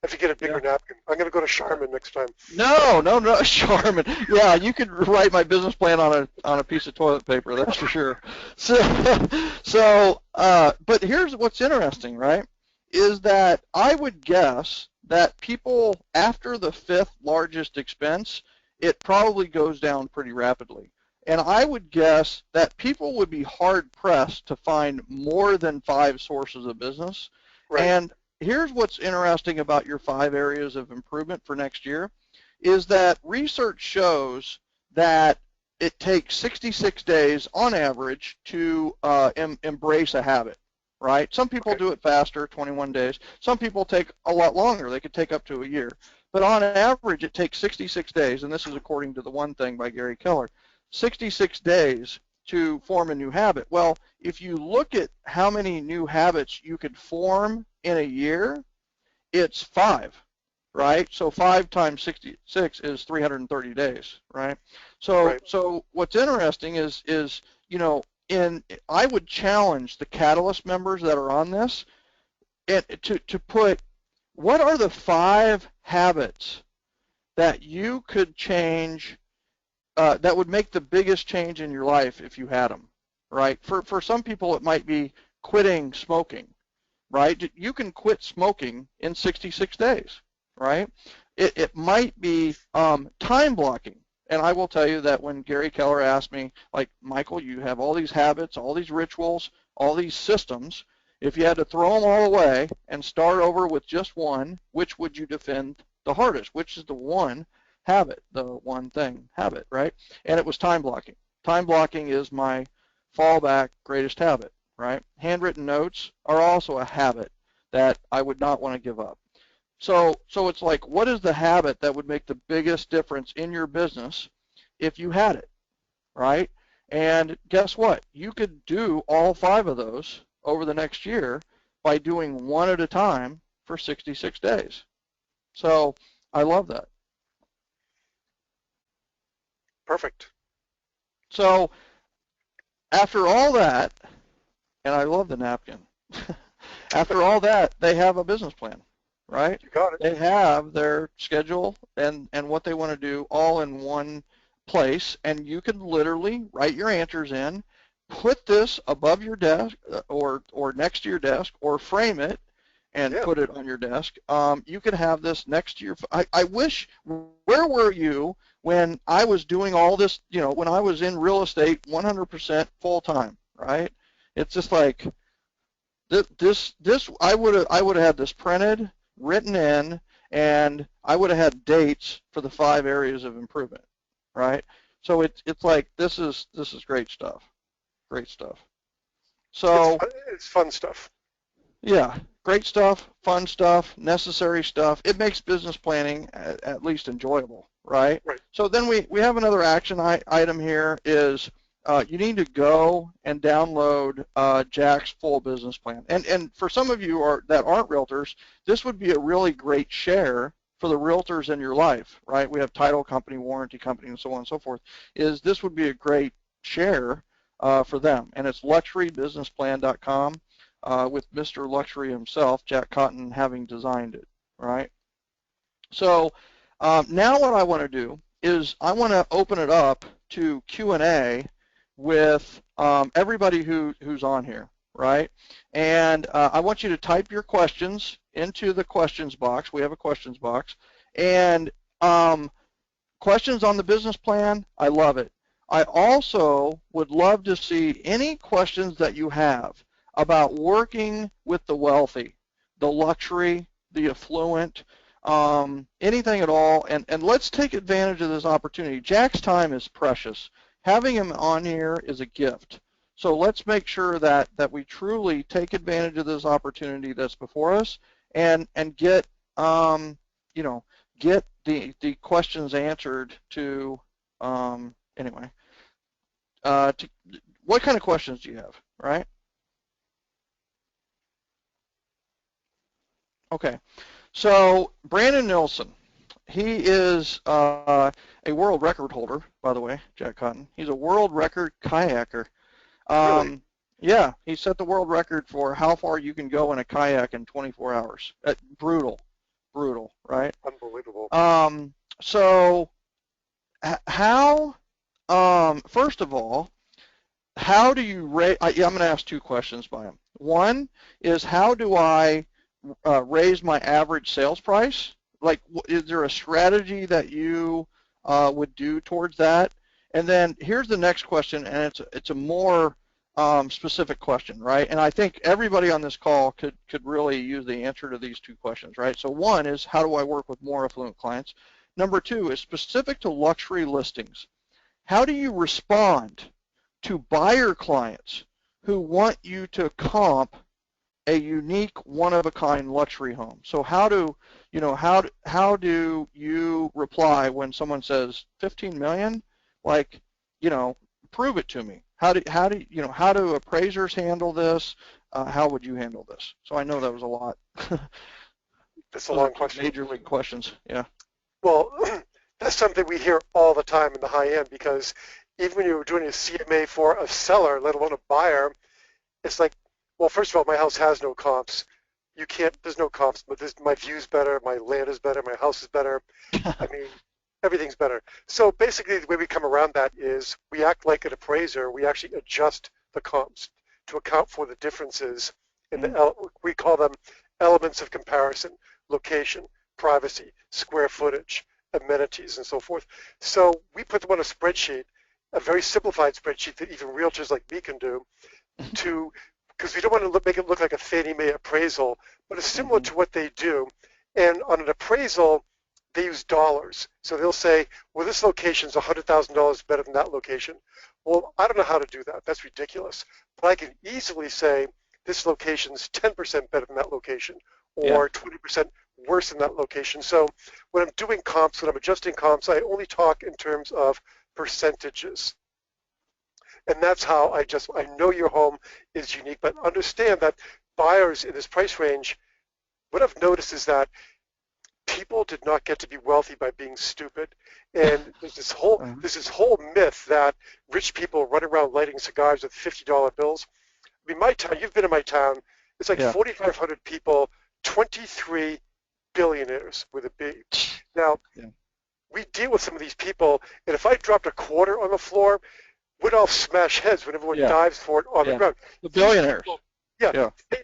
have to get a yeah. bigger napkin. I'm going to go to Charmin next time. No, Charmin. Yeah, you could write my business plan on a piece of toilet paper, that's for sure. So, but here's what's interesting, right? Is that I would guess that people after the 5th largest expense, it probably goes down pretty rapidly. And I would guess that people would be hard pressed to find more than 5 sources of business. Right. And here's what's interesting about your 5 areas of improvement for next year is that research shows that it takes 66 days on average to embrace a habit, right? Some people Okay. do it faster, 21 days. Some people take a lot longer. They could take up to a year. But on average, it takes 66 days, and this is according to the One Thing by Gary Keller, 66 days to form a new habit. Well, if you look at how many new habits you could form in a year, it's 5, right? So 5 times 66 is 330 days, right? So Right. what's interesting is I would challenge the Catalyst members that are on this to put what are the 5 habits that you could change that would make the biggest change in your life if you had them, right? For some people, it might be quitting smoking, right? You can quit smoking in 66 days, right? It might be time blocking. And I will tell you that when Gary Keller asked me, like, Michael, you have all these habits, all these rituals, all these systems. If you had to throw them all away and start over with just one, which would you defend the hardest? Which is the one habit, the one thing habit, right? And it was time blocking. Time blocking is my fallback, greatest habit, right? Handwritten notes are also a habit that I would not want to give up. So it's like, what is the habit that would make the biggest difference in your business if you had it, right? And guess what? You could do all 5 of those over the next year by doing one at a time for 66 days. So I love that. Perfect. So after all that, and I love the napkin, after all that, they have a business plan, right? You got it. They have their schedule and what they want to do all in one place, and you can literally write your answers in, put this above your desk or next to your desk, or frame it and put it on your desk. You could have this next to your. I wish. Where were you when I was doing all this? You know, when I was in real estate 100% full time, right? It's just like this. I would have had this printed, written in, and I would have had dates for the 5 areas of improvement, right? So it's like this is great stuff. Great stuff. So it's fun stuff. yeah, great stuff, fun stuff, necessary stuff. It makes business planning at least enjoyable, right? Right. So then we have another action item here is you need to go and download Jack's full business plan. And for some of you that aren't realtors, this would be a really great share for the realtors in your life, right? We have title company, warranty company, and so on and so forth. This would be a great share for them, and it's luxurybusinessplan.com. With Mr. Luxury himself, Jack Cotton, having designed it, right? So now what I want to do is I want to open it up to Q&A with everybody who's on here, right? And I want you to type your questions into the questions box. We have a questions box. And questions on the business plan, I love it. I also would love to see any questions that you have about working with the wealthy, the luxury, the affluent, anything at all, and let's take advantage of this opportunity. Jack's time is precious. Having him on here is a gift. So let's make sure that we truly take advantage of this opportunity that's before us and get get the questions answered to anyway. What kind of questions do you have, right? Okay, so Brandon Nilsson, he is a world record holder, by the way, Jack Cotton. He's a world record kayaker. Really? Yeah, he set the world record for how far you can go in a kayak in 24 hours. Brutal, right? Unbelievable. So how, first of all, how do you rate, I'm going to ask 2 questions by him. One is, how do I raise my average sales price? Like, is there a strategy that you would do towards that? And then here's the next question, and it's a more specific question, right? And I think everybody on this call could really use the answer to these 2 questions, right? So one is, how do I work with more affluent clients? Number 2 is specific to luxury listings. How do you respond to buyer clients who want you to comp a unique, one-of-a-kind luxury home? So how do you reply when someone says 15 million? Like, prove it to me. How do appraisers handle this? How would you handle this? So I know that was a lot. That's a long question. Major league questions, yeah. Well, that's something we hear all the time in the high end, because even when you're doing a CMA for a seller, let alone a buyer, it's like, well, first of all, my house has no comps. There's no comps, but my view's better, my land is better, my house is better. I mean, everything's better. So basically the way we come around that is we act like an appraiser. We actually adjust the comps to account for the differences in we call them elements of comparison: location, privacy, square footage, amenities, and so forth. So we put them on a spreadsheet, a very simplified spreadsheet that even realtors like me can do, because we don't want to make it look like a Fannie Mae appraisal, but it's similar to what they do. And on an appraisal, they use dollars. So they'll say, well, this location's $100,000 better than that location. Well, I don't know how to do that. That's ridiculous. But I can easily say this location's 10% better than that location, or 20% worse than that location. So when I'm doing comps, when I'm adjusting comps, I only talk in terms of percentages. And that's how I know your home is unique, but understand that buyers in this price range, what I've noticed is that people did not get to be wealthy by being stupid. And there's this whole myth that rich people run around lighting cigars with $50 bills. I mean, my town, you've been in my town, it's like 4,500 people, 23 billionaires with a B. Now, we deal with some of these people, and if I dropped a quarter on the floor, we'd all smash heads when everyone dives for it on the ground. The billionaires. People,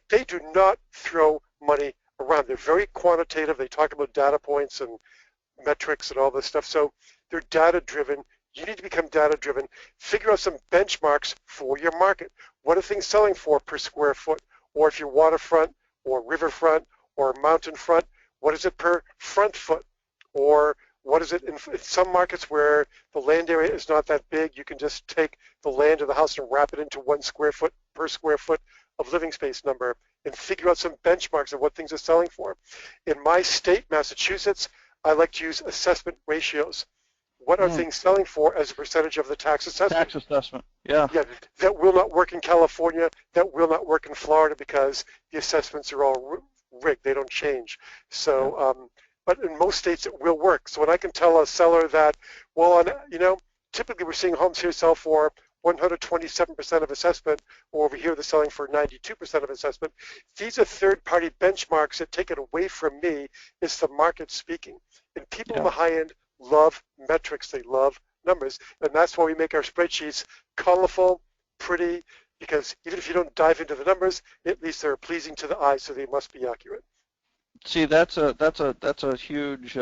they do not throw money around. They're very quantitative. They talk about data points and metrics and all this stuff. So they're data driven. You need to become data driven. Figure out some benchmarks for your market. What are things selling for per square foot? Or if you're waterfront or riverfront or mountain front, what is it per front foot? Or what is it in some markets where the land area is not that big, you can just take the land of the house and wrap it into 1 square foot per square foot of living space number and figure out some benchmarks of what things are selling for. In my state, Massachusetts, I like to use assessment ratios. What are things selling for as a percentage of the tax assessment? Tax assessment, yeah. That will not work in California, that will not work in Florida because the assessments are all rigged, they don't change. So, but in most states it will work. So when I can tell a seller that, well, typically we're seeing homes here sell for 127% of assessment, or over here they're selling for 92% of assessment. These are third-party benchmarks that take it away from me. It's the market speaking. And people in the high end love metrics. They love numbers. And that's why we make our spreadsheets colorful, pretty, because even if you don't dive into the numbers, at least they're pleasing to the eye, so they must be accurate. See, that's a huge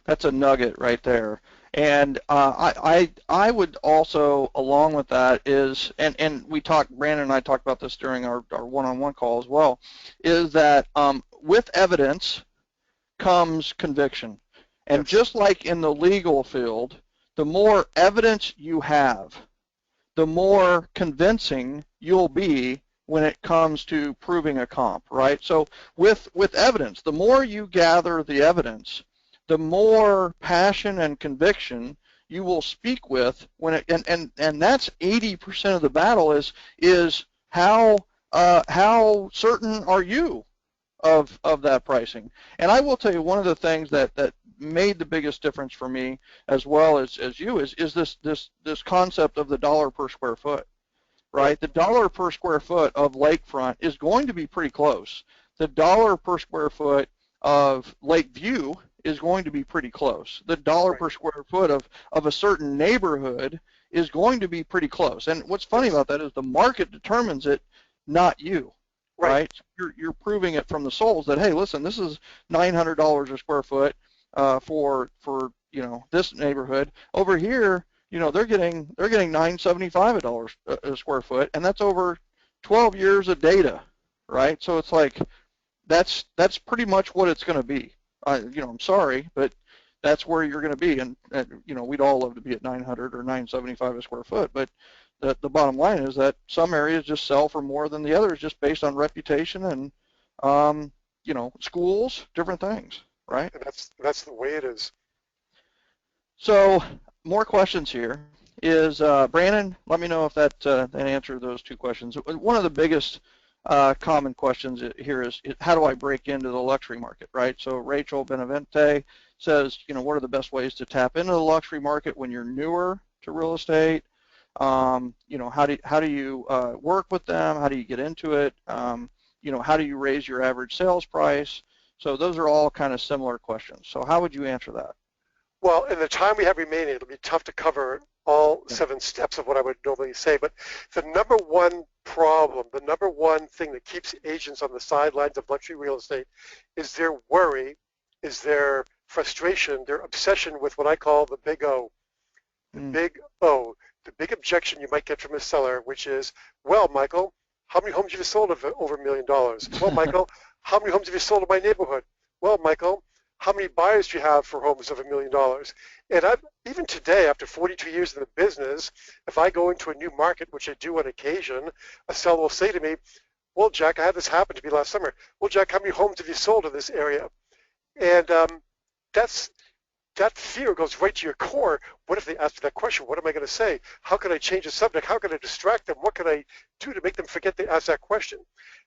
that's a nugget right there. And I would also, along with that, is and we talked, Brandon and I talked about this during our one-on-one call as well, is that with evidence comes conviction. And just like in the legal field, the more evidence you have, the more convincing you'll be when it comes to proving a comp, right? So with evidence, the more you gather the evidence, the more passion and conviction you will speak with when it, and that's 80% of the battle is how certain are you of that pricing. And I will tell you, one of the things that made the biggest difference for me, as well as you, is this concept of the dollar per square foot. Right, the dollar per square foot of lakefront is going to be pretty close. The dollar per square foot of Lakeview is going to be pretty close. The dollar per square foot of a certain neighborhood is going to be pretty close. And what's funny about that is the market determines it, not you. Right? You're proving it from the souls that, hey, listen, this is $900 a square foot for this neighborhood. Over here, they're getting $9.75 a square foot, and that's over 12 years of data, right? So it's like that's pretty much what it's going to be. I'm sorry, but that's where you're going to be, and we'd all love to be at 900 or 975 a square foot, but the bottom line is that some areas just sell for more than the others, just based on reputation and schools, different things, right? And that's the way it is. So more questions here. Is Brandon, let me know if that answered those two questions. One of the biggest common questions here is how do I break into the luxury market, right? So Rachel Benavente says, what are the best ways to tap into the luxury market when you're newer to real estate? How do you work with them? How do you get into it? How do you raise your average sales price? So those are all kind of similar questions. So how would you answer that? Well, in the time we have remaining, it'll be tough to cover all 7 steps of what I would normally say, but the number one problem, the number one thing that keeps agents on the sidelines of luxury real estate is their worry, is their frustration, their obsession with what I call the big O. The big O, the big objection you might get from a seller, which is, well, Michael, how many homes have you sold of over $1 million? Well, Michael, how many homes have you sold in my neighborhood? Well, Michael, how many buyers do you have for homes of $1 million? And even today, after 42 years in the business, if I go into a new market, which I do on occasion, a seller will say to me, well, Jack, I had this happen to me last summer. Well, Jack, how many homes have you sold in this area? And that fear goes right to your core. What if they ask me that question? What am I going to say? How can I change the subject? How can I distract them? What can I do to make them forget they asked that question?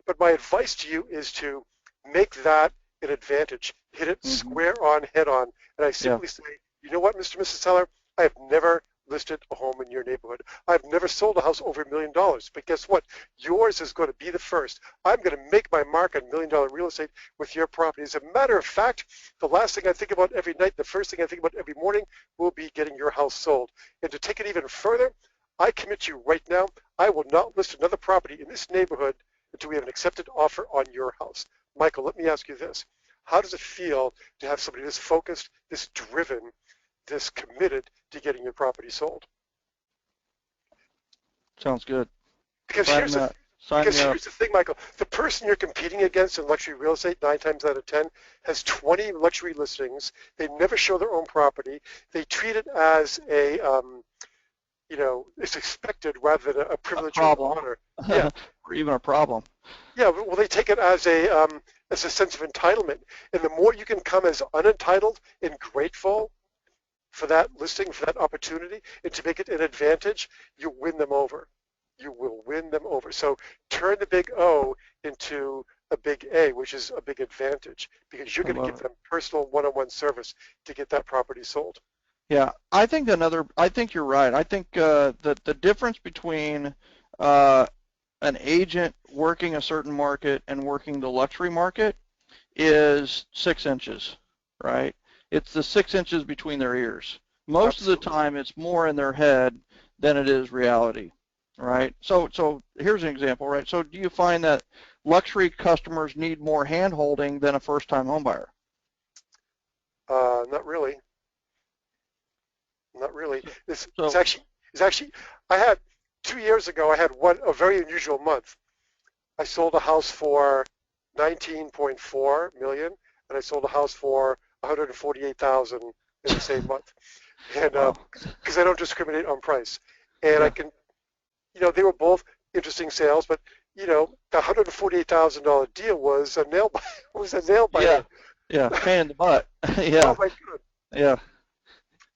But my advice to you is to make that an advantage. Hit it square on, head on. And I simply say, you know what, Mr. and Mrs. Seller, I have never listed a home in your neighborhood. I've never sold a house over $1 million. But guess what? Yours is going to be the first. I'm going to make my mark on $1 million real estate with your property. As a matter of fact, the last thing I think about every night, the first thing I think about every morning will be getting your house sold. And to take it even further, I commit to you right now, I will not list another property in this neighborhood until we have an accepted offer on your house. Michael, let me ask you this. How does it feel to have somebody this focused, this driven, this committed to getting your property sold? Sounds good. Because here's the thing, Michael. The person you're competing against in luxury real estate, 9 times out of 10, has 20 luxury listings. They never show their own property. They treat it as a, it's expected rather than a privilege or an honor. Yeah. Or even a problem. Yeah, well, they take it as a sense of entitlement. And the more you can come as unentitled and grateful for that listing, for that opportunity, and to make it an advantage, you win them over. You will win them over. So turn the big O into a big A, which is a big advantage, because you're going to give them personal one-on-one service to get that property sold. Yeah, I think you're right. I think that the difference between an agent working a certain market and working the luxury market is 6 inches, right? It's the 6 inches between their ears. Most of the time, it's more in their head than it is reality, right? So here's an example, right? So do you find that luxury customers need more hand-holding than a first-time home buyer? Not really. Not really. It's actually. I had 2 years ago. I had a very unusual month. I sold a house for $19.4 million, and I sold a house for $148,000 in the same month. And because I don't discriminate on price, and I can, they were both interesting sales, but the $148,000 deal was a nail biter. Yeah, pain in the butt. Yeah. Oh my God. Yeah.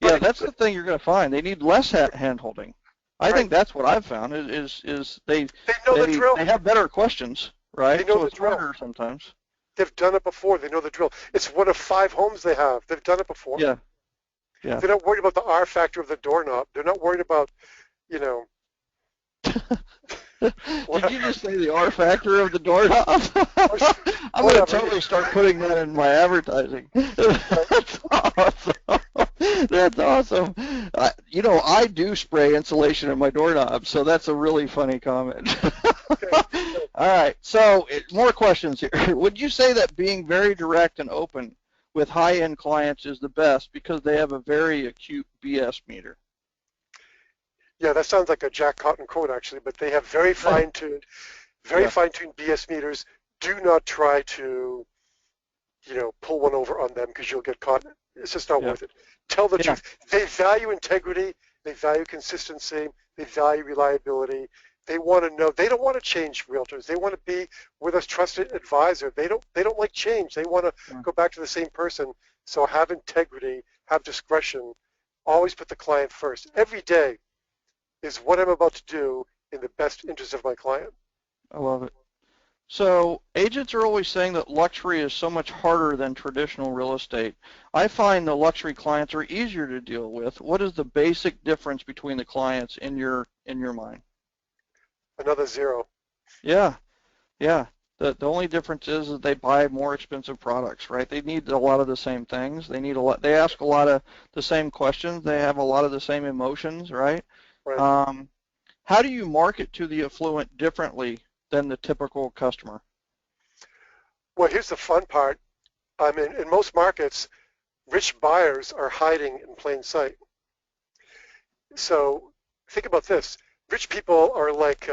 Yeah, that's the thing you're going to find. They need less hand-holding. I think that's what I've found is they know the drill. They have better questions, right? They know so the it's drill. harder sometimes. They've done it before. They know the drill. It's one of 5 homes they have. They've done it before. Yeah. Yeah. They're not worried about the R factor of the doorknob. They're not worried about, Did you just say the R factor of the doorknob? I'm going to totally start putting that in my advertising. That's awesome. That's awesome. I do spray insulation in my doorknobs, so that's a really funny comment. All right, so more questions here. Would you say that being very direct and open with high-end clients is the best because they have a very acute BS meter? Yeah, that sounds like a Jack Cotton quote, actually, but they have very fine-tuned BS meters. Do not try to, pull one over on them because you'll get caught. It's just not worth it. Tell the truth. They value integrity. They value consistency. They value reliability. They want to know. They don't want to change realtors. They want to be with a trusted advisor. They don't like change. They want to go back to the same person. So have integrity. Have discretion. Always put the client first. Every day is what I'm about to do in the best interest of my client. I love it. So agents are always saying that luxury is so much harder than traditional real estate. I find the luxury clients are easier to deal with. What is the basic difference between the clients in your mind? Another 0. Yeah. The only difference is that they buy more expensive products, right? They need a lot of the same things. They ask a lot of the same questions. They have a lot of the same emotions, right? Right. How do you market to the affluent differently than the typical customer? Well, here's the fun part. In most markets, rich buyers are hiding in plain sight. So think about this. Rich people are like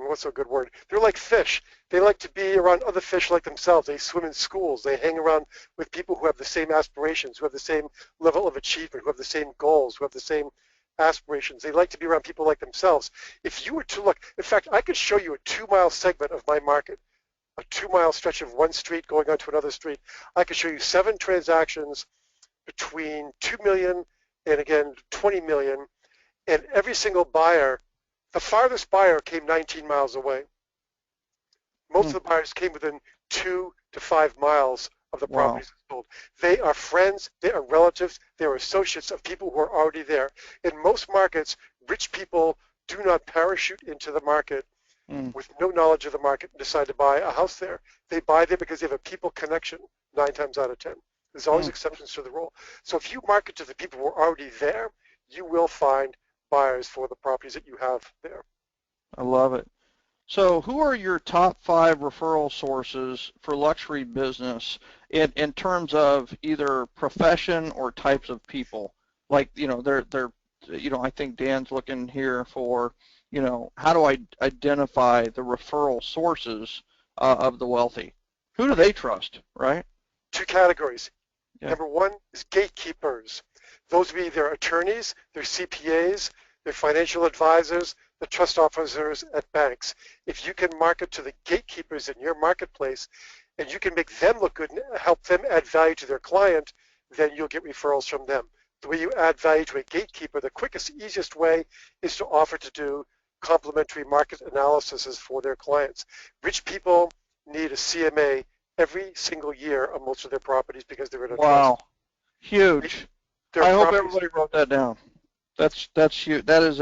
what's a good word? They're like fish. They like to be around other fish like themselves. They swim in schools. They hang around with people who have the same aspirations, who have the same level of achievement, who have the same goals, who have the same aspirations. They like to be around people like themselves. If you were to look, in fact, I could show you a 2-mile segment of my market, a 2-mile stretch of one street going onto another street. I could show you 7 transactions between 2 million and again 20 million, and every single buyer, the farthest buyer came 19 miles away. Most of the buyers came within 2 to 5 miles of the properties sold. They are friends, they are relatives, they are associates of people who are already there. In most markets, rich people do not parachute into the market with no knowledge of the market and decide to buy a house there. They buy there because they have a people connection 9 times out of 10. There's always exceptions to the rule. So if you market to the people who are already there, you will find buyers for the properties that you have there. I love it. So who are your top 5 referral sources for luxury business in terms of either profession or types of people? Like, I think Dan's looking here for, how do I identify the referral sources of the wealthy? Who do they trust, right? 2 categories. Yeah. Number 1 is gatekeepers. Those would be their attorneys, their CPAs, their financial advisors, the trust officers at banks. If you can market to the gatekeepers in your marketplace and you can make them look good and help them add value to their client, then you'll get referrals from them. The way you add value to a gatekeeper, the quickest, easiest way is to offer to do complimentary market analyses for their clients. Rich people need a CMA every single year on most of their properties because they're in a trust. Huge. Their I hope properties, everybody wrote that down. That's huge. That is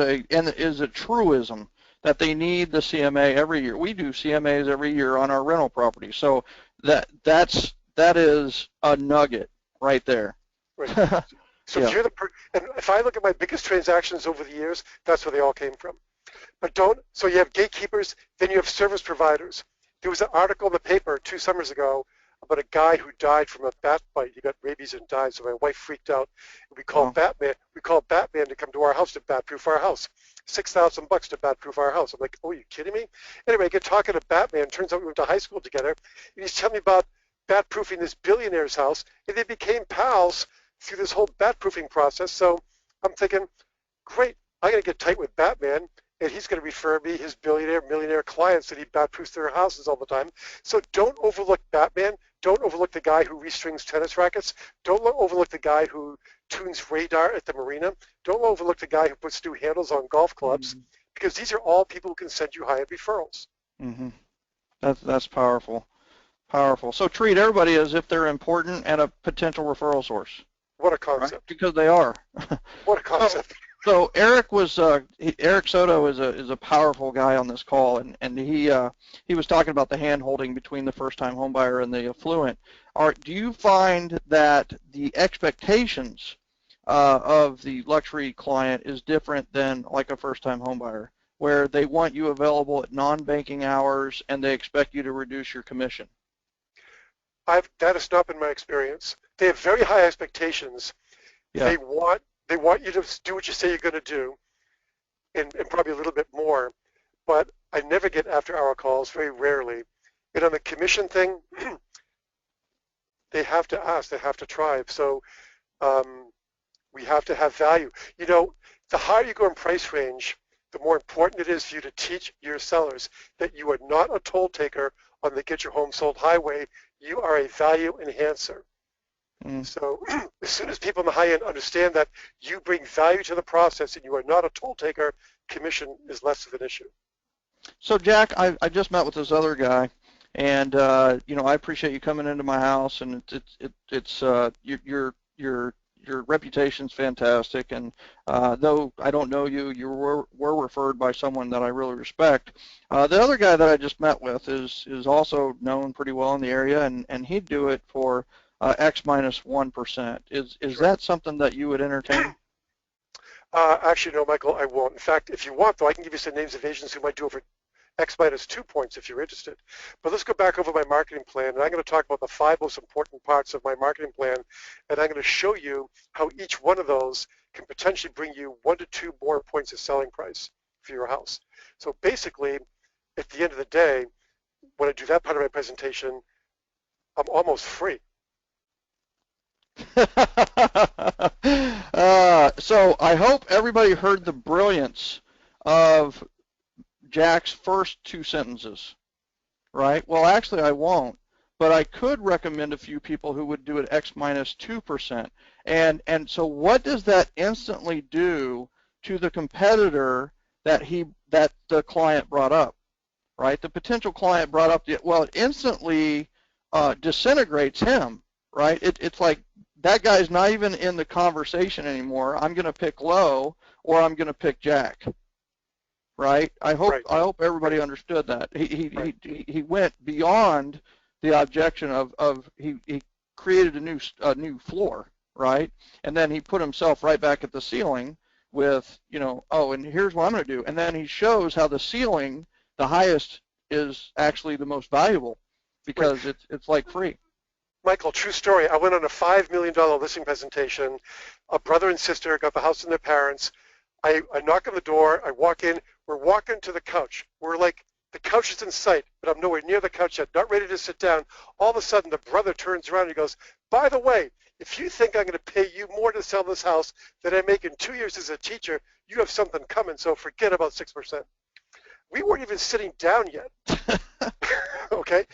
a truism that they need the CMA every year. We do CMAs every year on our rental property. So that is a nugget right there. Right. So if you're and if I look at my biggest transactions over the years, that's where they all came from. But so you have gatekeepers, then you have service providers. There was an article in the paper 2 summers ago about a guy who died from a bat bite. He got rabies and died, so my wife freaked out. We called Batman. We called Batman to come to our house to bat-proof our house. $6,000 to bat-proof our house. I'm like, oh, are you kidding me? Anyway, I get talking to Batman. Turns out we went to high school together, and he's telling me about bat-proofing this billionaire's house, and they became pals through this whole bat-proofing process. So I'm thinking, great, I'm going to get tight with Batman, and he's going to refer me his millionaire clients that he bat-proofs their houses all the time. So don't overlook Batman. Don't overlook the guy who restrings tennis rackets. Don't overlook the guy who tunes radar at the marina. Don't overlook the guy who puts new handles on golf clubs, because these are all people who can send you high-end referrals. That's powerful. Powerful. So treat everybody as if they're important and a potential referral source. What a concept. Right? Because they are. What a concept. So Eric Soto is a powerful guy on this call, and he was talking about the hand-holding between the first-time homebuyer and the affluent. Do you find that the expectations of the luxury client is different than like a first-time homebuyer, where they want you available at non-banking hours and they expect you to reduce your commission? That has not been my experience. They have very high expectations. Yeah. They want you to do what you say you're going to do, and probably a little bit more. But I never get after-hour calls, very rarely. And on the commission thing, they have to ask, they have to try. So we have to have value. The higher you go in price range, the more important it is for you to teach your sellers that you are not a toll taker on the Get Your Home Sold highway. You are a value enhancer. So as soon as people in the high end understand that you bring value to the process and you are not a toll taker, commission is less of an issue. So Jack, I just met with this other guy, and I appreciate you coming into my house, and it's your reputation's fantastic, and though I don't know you, you were referred by someone that I really respect. The other guy that I just met with is also known pretty well in the area, and he'd do it for X minus 1%. Is Sure. that something that you would entertain? Actually, no, Michael, I won't. In fact, if you want, though, I can give you some names of agents who might do it for X minus 2 points if you're interested. But let's go back over my marketing plan, and I'm going to talk about the 5 most important parts of my marketing plan, and I'm going to show you how each one of those can potentially bring you 1 to 2 more points of selling price for your house. So basically, at the end of the day, when I do that part of my presentation, I'm almost free. So I hope everybody heard the brilliance of Jack's first two sentences, right? Well, actually, I won't, but I could recommend a few people who would do it X minus 2%. And so what does that instantly do to the competitor that the client brought up, right? The potential client brought up, well, it instantly disintegrates him, right? It's like that guy's not even in the conversation anymore. I'm going to pick low or I'm going to pick Jack. Right. I hope everybody understood that. He went beyond the objection of he created a new floor, right? And then he put himself right back at the ceiling with, oh, and here's what I'm going to do. And then he shows how the ceiling, the highest, is actually the most valuable because it's like free. Michael, true story. I went on a $5 million listing presentation. A brother and sister got the house from their parents. I knock on the door. I walk in. We're walking to the couch. We're like, the couch is in sight, but I'm nowhere near the couch yet, not ready to sit down. All of a sudden, the brother turns around and he goes, by the way, if you think I'm going to pay you more to sell this house than I make in 2 years as a teacher, you have something coming, so forget about 6%. We weren't even sitting down yet. Okay?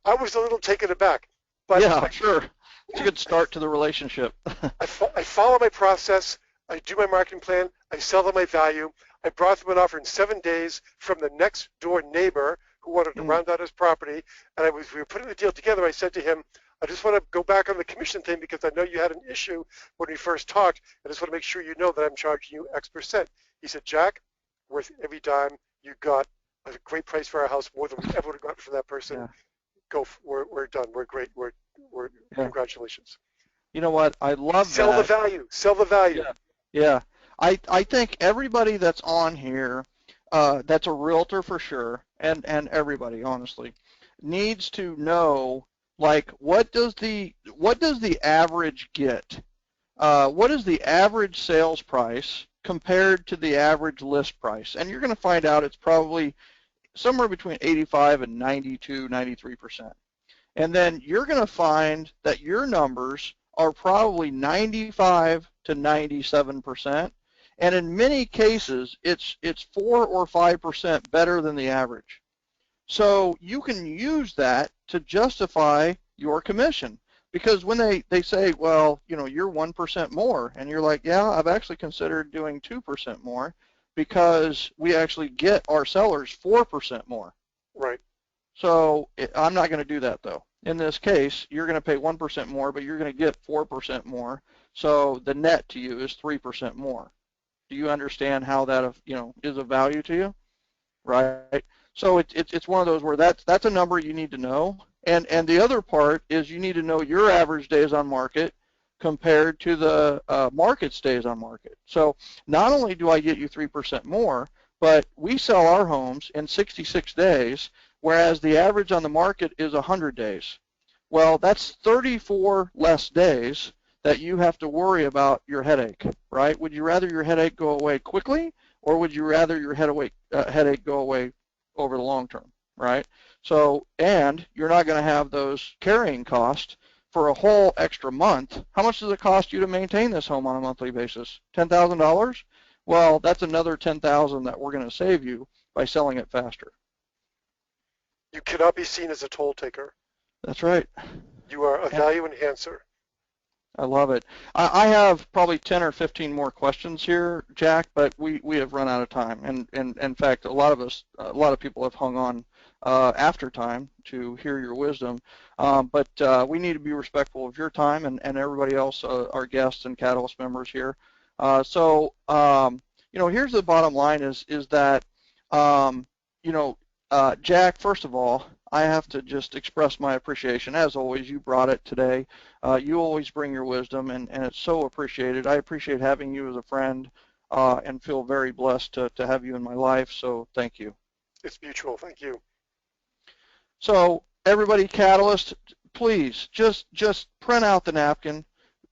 I was a little taken aback. But yeah, sure. It's a good start to the relationship. I follow my process. I do my marketing plan. I sell them my value. I brought them an offer in 7 days from the next door neighbor who wanted to round out his property. And we were putting the deal together. I said to him, I just want to go back on the commission thing because I know you had an issue when we first talked. I just want to make sure you know that I'm charging you X%. He said, Jack, worth every dime. You got a great price for our house, more than we ever would have gotten from that person. Yeah. We're done. We're great. Congratulations. You know what? I love Sell that. Sell the value. Yeah. I think everybody that's on here, that's a realtor for sure, and everybody honestly, needs to know, like, what does the average get? What is the average sales price compared to the average list price? And you're going to find out it's probably somewhere between 85 and 92, 93%. And then you're going to find that your numbers are probably 95 to 97%. And in many cases, it's 4 or 5% better than the average. So you can use that to justify your commission. Because when they say, well, you're 1% more, and you're like, yeah, I've actually considered doing 2% more because we actually get our sellers 4% more. Right. So I'm not going to do that, though. In this case, you're going to pay 1% more, but you're going to get 4% more. So the net to you is 3% more. Do you understand how that, is of value to you? Right. So it's one of those where that's a number you need to know. And the other part is you need to know your average days on market compared to the market's days on market. So not only do I get you 3% more, but we sell our homes in 66 days, whereas the average on the market is 100 days. Well, that's 34 less days that you have to worry about your headache, right? Would you rather your headache go away quickly, or would you rather your headache go away over the long term, right? So, and you're not going to have those carrying costs for a whole extra month. How much does it cost you to maintain this home on a monthly basis? $10,000? Well, that's another $10,000 that we're going to save you by selling it faster. You cannot be seen as a toll taker. That's right. You are a value enhancer. I love it. I have probably 10 or 15 more questions here, Jack, but we have run out of time. And in fact, a lot of people have hung on after time to hear your wisdom. But we need to be respectful of your time and everybody else, our guests and Catalyst members here. So here's the bottom line is that, Jack, first of all, I have to just express my appreciation. As always, you brought it today. You always bring your wisdom, and it's so appreciated. I appreciate having you as a friend and feel very blessed to have you in my life, so thank you. It's mutual. Thank you. So everybody, Catalyst, please just print out the napkin,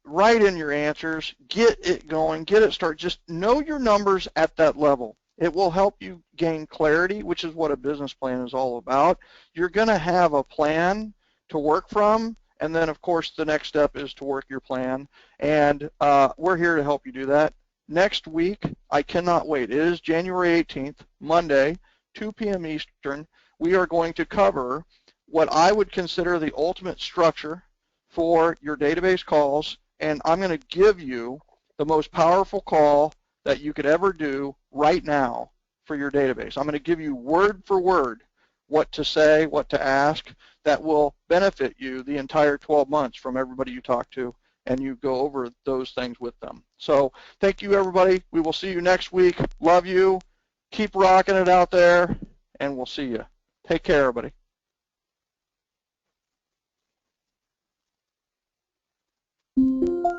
write in your answers, get it going, get it started. Just know your numbers at that level. It will help you gain clarity, which is what a business plan is all about. You're going to have a plan to work from, and then, of course, the next step is to work your plan, and we're here to help you do that. Next week, I cannot wait. It is January 18th, Monday, 2 p.m. Eastern. We are going to cover what I would consider the ultimate structure for your database calls, and I'm going to give you the most powerful call that you could ever do right now for your database. I'm going to give you word for word what to say, what to ask, that will benefit you the entire 12 months from everybody you talk to, and you go over those things with them. So thank you, everybody. We will see you next week. Love you. Keep rocking it out there, and we'll see you. Take care, everybody.